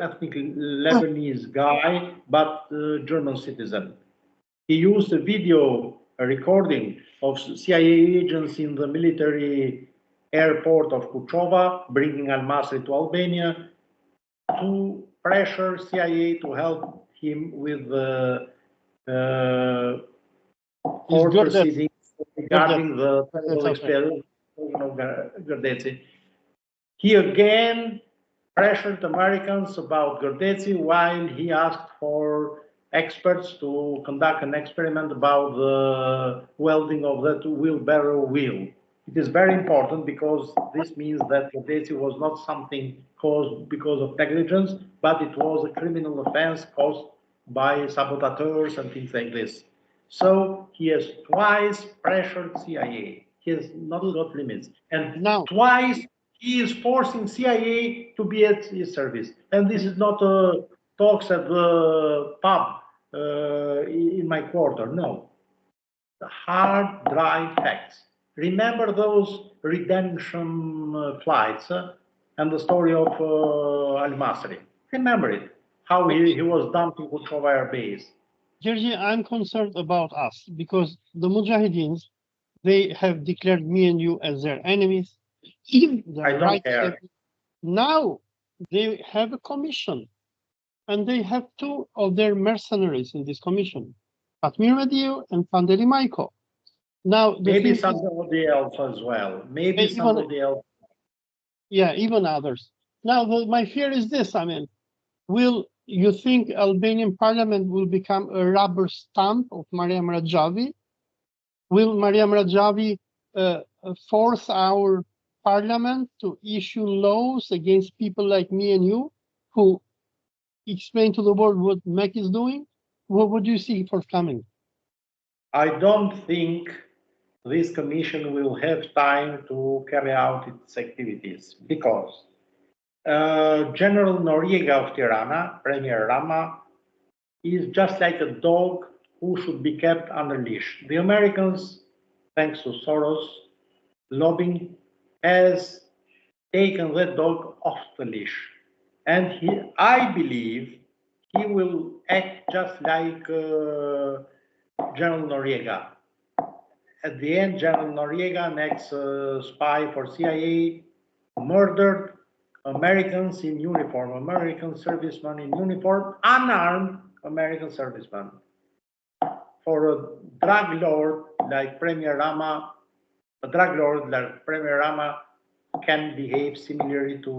ethnic Lebanese guy, but German citizen. He used a video recording of CIA agents in the military airport of Kuchova, bringing Al-Masri to Albania, to pressure CIA to help him with the court proceedings regarding the terrible experience of Gjergji. He again pressured Americans about Gjergji while he asked for experts to conduct an experiment about the welding of that wheelbarrow wheel. It is very important because this means that Gjergji was not something caused because of negligence, but it was a criminal offense caused by saboteurs and things like this. So he has twice pressured CIA. He has not got limits. And now, twice he is forcing CIA to be at his service. And this is not talks at the pub in my quarter. No. The hard, dry facts. Remember those redemption flights and the story of Al-Masri. Remember it. How he was dumped in Kuchova Air Base. Gjergji, I'm concerned about us because the Mujahedeens, they have declared me and you as their enemies. Even I don't care. Now they have a commission, and they have two of their mercenaries in this commission, Fatmir Mediu and Pandeli Maiko. Now maybe somebody else as well. Maybe somebody else. Yeah, even others. Now my fear is this. I mean, will you think Albanian parliament will become a rubber stamp of Mariam Rajavi? Will Mariam Rajavi force our parliament to issue laws against people like me and you who explain to the world what MEK is doing? What do you see forthcoming? I don't think this commission will have time to carry out its activities because General Noriega of Tirana, Premier Rama, is just like a dog who should be kept under leash. The Americans thanks to Soros lobbying, has taken the dog off the leash. And I believe he will act just like General Noriega. At the end, General Noriega, an ex-spy for CIA, murdered Americans in uniform, American servicemen in uniform, unarmed American servicemen. For a drug lord like Premier Rama, can behave similarly to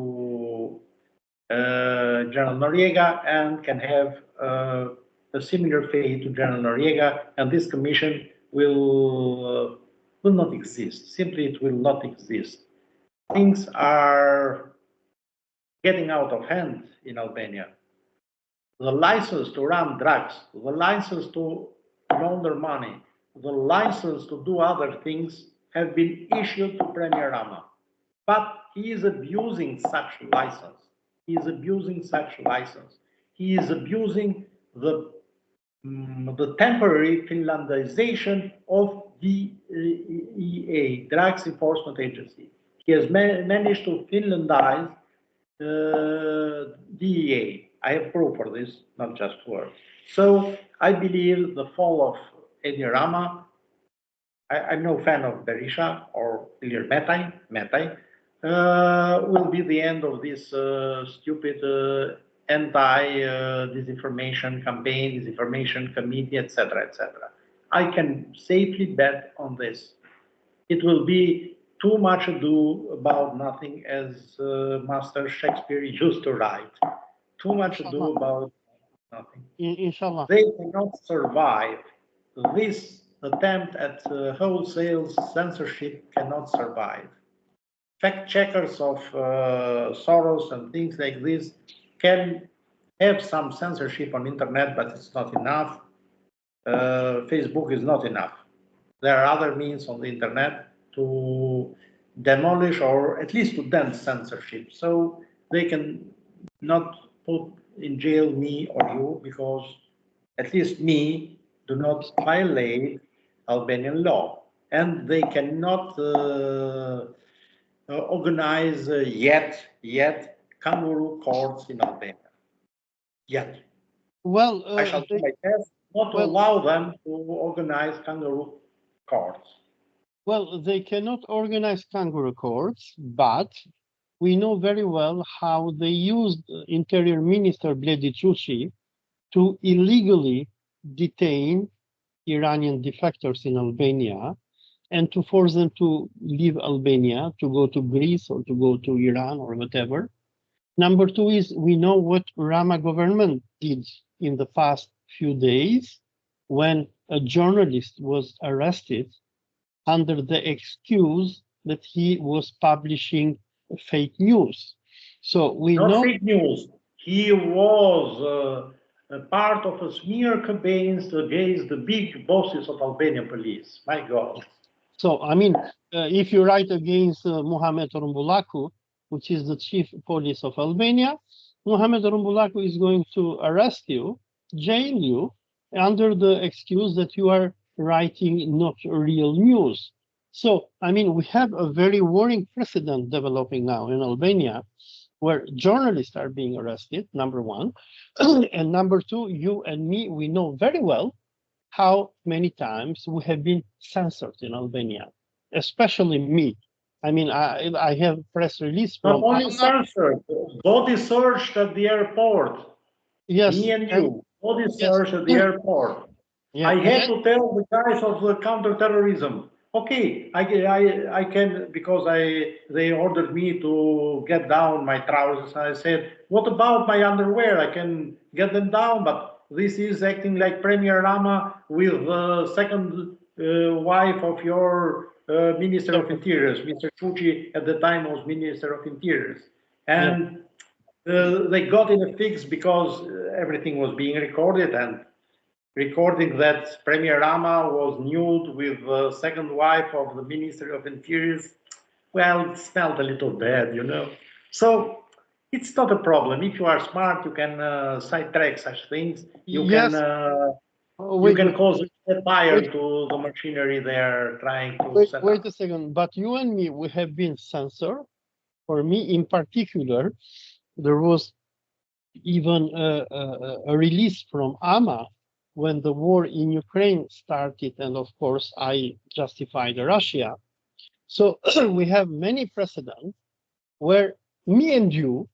General Noriega and can have a similar fate to General Noriega, and this commission will not exist. Simply, it will not exist. Things are getting out of hand in Albania. The license to run drugs, the license to launder money, the license to do other things have been issued to Premier Rama. But he is abusing such license. He is abusing such license. He is abusing the temporary Finlandization of DEA, Drugs Enforcement Agency. He has managed to Finlandize DEA. I have proof for this, not just words. So I believe the fall of Edi Rama, I'm no fan of Berisha or Ilir Metai, will be the end of this stupid anti-disinformation campaign, disinformation committee, etc., etc. I can safely bet on this. It will be too much ado about nothing, as Master Shakespeare used to write. Too much ado about nothing. Inshallah. They cannot survive. This attempt at wholesale censorship cannot survive. Fact checkers of Soros and things like this can have some censorship on internet, but it's not enough. Facebook is not enough. There are other means on the internet to demolish or at least to dent censorship. So they can not put in jail me or you, because at least me do not violate Albanian law. And they cannot organize yet kangaroo courts in Albania. Yet. Well, I shall do my best not to allow them to organize kangaroo courts. Well, they cannot organize kangaroo courts, but we know very well how they used Interior Minister Bleditrushi to illegally detain Iranian defectors in Albania and to force them to leave Albania, to go to Greece or to go to Iran or whatever. Number two is we know what Rama government did in the past few days when a journalist was arrested under the excuse that he was publishing fake news. So we Not know fake news. He was a part of a smear campaigns against the big bosses of Albanian police. My God. So, I mean, if you write against Muhammad Rumbulaku, which is the chief police of Albania, Muhammad Rumbulaku is going to arrest you, jail you, under the excuse that you are writing not real news. So, I mean, we have a very worrying precedent developing now in Albania, where journalists are being arrested, number one. And number two, you and me, we know very well how many times we have been censored in Albania, especially me. I mean, I have press release from Not only censored, body searched at the airport. Yes, Me and you, body searched at the airport. Yeah, I had to tell the guys of the counterterrorism, okay, I can, because they ordered me to get down my trousers. I said, what about my underwear? I can get them down, but this is acting like Premier Rama with the second wife of your Minister of Interiors. Mr. Fucci at the time was Minister of Interiors. And they got in a fix because everything was being recorded, and recording that Premier Rama was nude with the second wife of the Minister of Interiors. Well, it smelled a little bad, you know. So it's not a problem. If you are smart, you can sidetrack such things. You can You can cause a fire to the machinery they're trying to set up. Wait a second, but you and me, we have been censored. For me in particular, there was even a release from AMA when the war in Ukraine started, and of course I justified Russia. So we have many precedents where me and you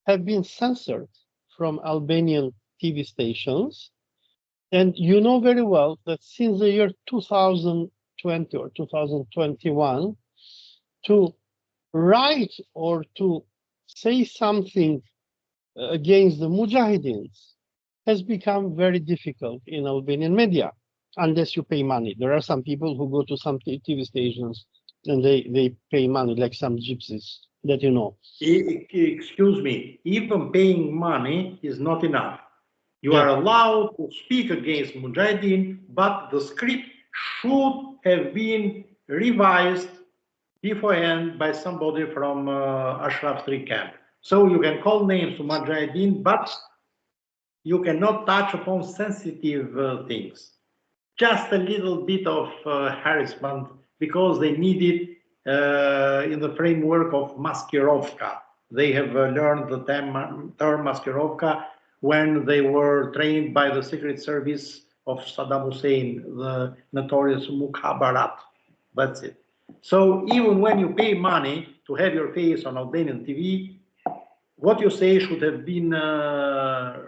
have been censored from Albanian TV stations. And you know very well that since the year 2020 or 2021, to write or to say something against the Mujahidins has become very difficult in Albanian media, unless you pay money. There are some people who go to some TV stations and they pay money, like some gypsies that you know. Excuse me, even paying money is not enough. You are allowed to speak against Mujahideen, but the script should have been revised beforehand by somebody from Ashraf 3 camp. So you can call names to Mujahideen, but you cannot touch upon sensitive things. Just a little bit of harassment because they need it in the framework of maskirovka. They have learned the term maskirovka when they were trained by the secret service of Saddam Hussein, the notorious Mukhabarat. That's it. So even when you pay money to have your face on Albanian TV, what you say should have been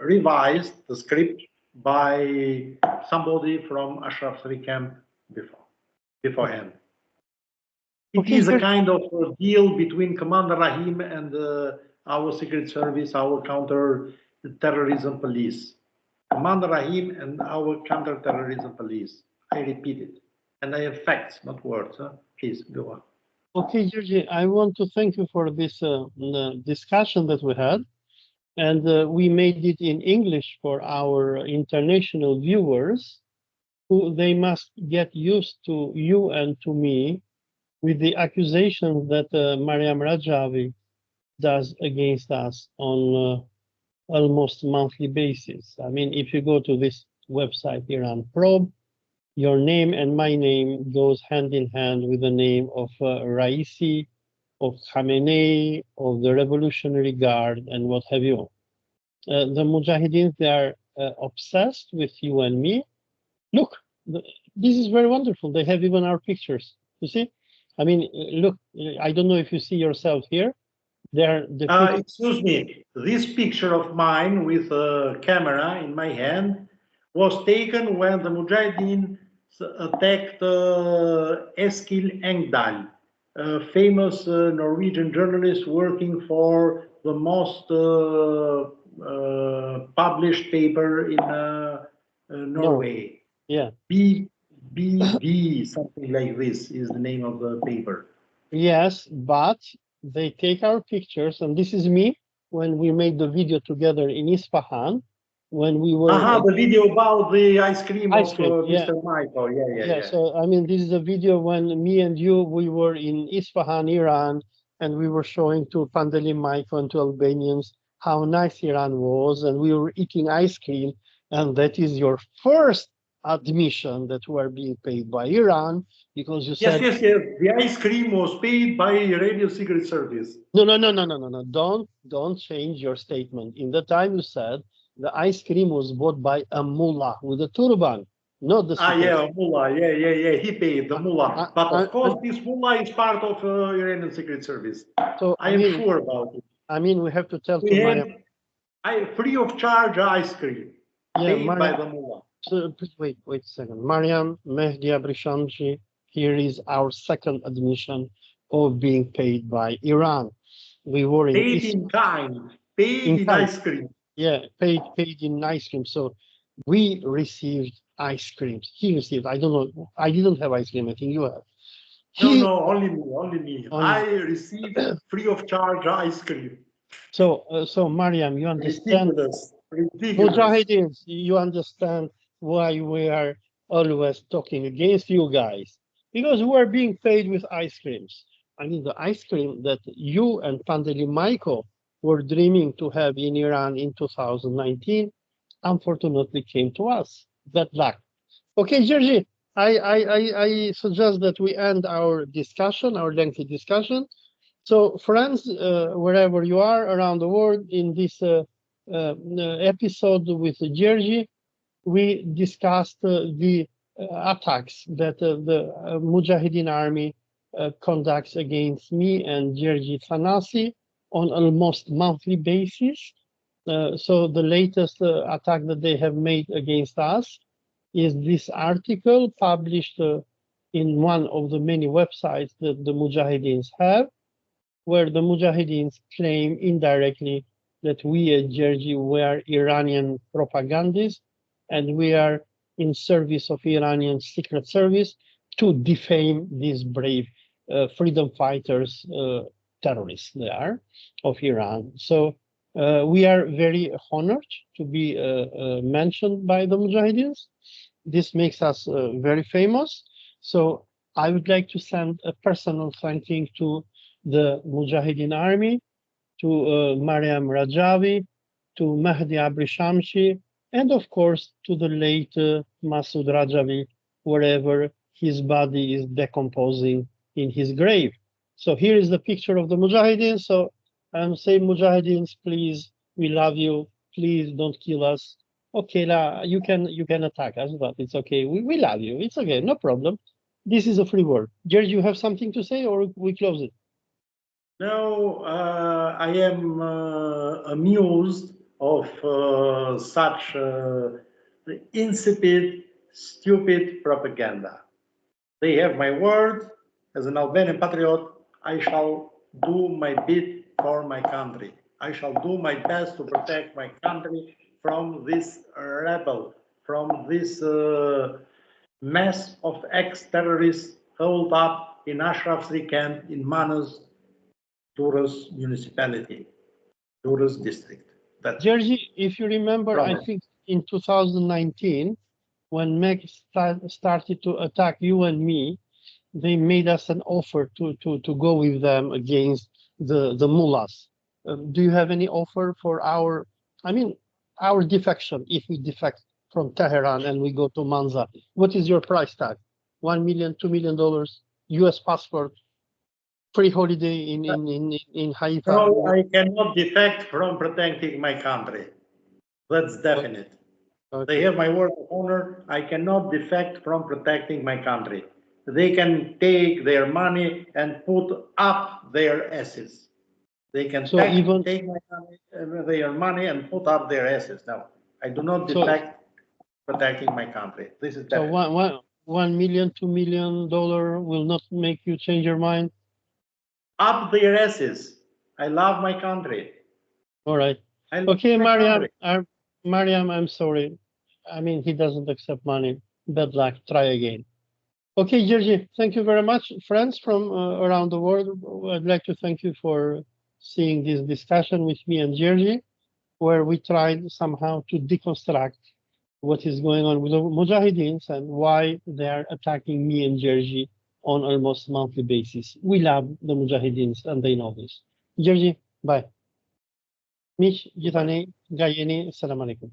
revised, the script, by somebody from Ashraf 3 camp beforehand. It is a kind of a deal between Commander Rahim and our secret service, our counter-terrorism police. Commander Rahim and our counter-terrorism police. I repeat it. And I have facts, not words. Huh? Please, go on. Okay, Gjergji, I want to thank you for this discussion that we had. And we made it in English for our international viewers, who they must get used to you and to me with the accusations that Mariam Rajavi does against us on almost monthly basis. I mean, if you go to this website, Iranprobe, your name and my name goes hand in hand with the name of Raisi, of Khamenei, of the Revolutionary Guard, and what have you. The Mujahideen, they are obsessed with you and me. Look, this is very wonderful. They have even our pictures. You see? I mean, look, I don't know if you see yourself here. Excuse me, this picture of mine with a camera in my hand was taken when the Mujahideen attacked Eskil Engdahl, a famous Norwegian journalist working for the most published paper in Norway. Yeah. BBD, something like this is the name of the paper. Yes, but they take our pictures, and this is me when we made the video together in Isfahan, when we were... the video about the ice cream of Mr. Michael. Yeah. So, I mean, this is a video when me and you, we were in Isfahan, Iran, and we were showing to Pandeli Michael and to Albanians how nice Iran was, and we were eating ice cream, and that is your first admission that we are being paid by Iran, because you said... Yes. The ice cream was paid by Iranian Secret Service. No. Don't change your statement. In the time you said the ice cream was bought by a mullah with a turban, not the... mullah. Yeah. He paid the mullah. But of course, this mullah is part of Iranian Secret Service. So I am sure about it. I mean, we have to tell free of charge ice cream paid by the mullah. So, wait a second. Mariam Mehdi Abrishamji, here is our second admission of being paid by Iran. We were in... Paid in kind, paid in ice cream. Yeah, paid in ice cream. So we received ice creams. He received, I don't know, I didn't have ice cream, I think you have. No, only me. I received free of charge ice cream. So Mariam, you understand... Ridiculous. Mujahideen, you understand why we are always talking against you guys, because we are being paid with ice creams. I mean, the ice cream that you and Pandeli Michael were dreaming to have in Iran in 2019, unfortunately came to us. Bad luck. Okay, Gjergji, I suggest that we end our discussion, our lengthy discussion. So, friends, wherever you are around the world, in this episode with Gjergji, we discussed the attacks that the Mojaheden army conducts against me and Gjergji Thanasi on almost monthly basis. So the latest attack that they have made against us is this article published in one of the many websites that the Mujahideen have, where the Mujahideen claim indirectly that we at Gjergji were Iranian propagandists and we are in service of Iranian secret service to defame these brave freedom fighters, terrorists they are, of Iran. So we are very honored to be mentioned by the Mujahideen. This makes us very famous. So I would like to send a personal thank you to the Mujahideen army, to Mariam Rajavi, to Mahdi Abri Shamshi, and of course to the late Masoud Rajavi, wherever his body is decomposing in his grave. So here is the picture of the Mujahideen. So I'm saying, Mujahideens, please, we love you. Please don't kill us. Okay, you can attack us, but it's okay. We love you. It's okay, no problem. This is a free world. Gjergji, you have something to say, or we close it? No, I am amused of such insipid, stupid propaganda. They have my word. As an Albanian patriot, I shall do my bit for my country. I shall do my best to protect my country from this rebel, from this mass of ex-terrorists held up in Ashraf's camp in Manas, Durrës municipality, Durrës district. Gjergji, if you remember, I think in 2019, when MEK started to attack you and me, they made us an offer to go with them against the mullahs. Do you have any offer for our defection, if we defect from Tehran and we go to Manza? What is your price tag? $1 million, $2 million, US passport, free holiday in Haifa? No, I cannot defect from protecting my country. That's definite. Okay. They have my word of honor. I cannot defect from protecting my country. They can take their money and put up their asses. They can take their money and put up their asses. No, I do not defect protecting my country. This is definite. So $1 million, $2 million will not make you change your mind? Up their asses. I love my country. All right. Okay, Mariam, I'm sorry. I mean, he doesn't accept money. Bad luck. Try again. Okay, Gjergji, thank you very much. Friends from around the world, I'd like to thank you for seeing this discussion with me and Gjergji, where we tried somehow to deconstruct what is going on with the Mujahideens and why they are attacking me and Gjergji on almost monthly basis. We love the Mujahideens and they know this. Gjergji, bye. Mish, Jitane, Gayeni, Assalamu alaikum.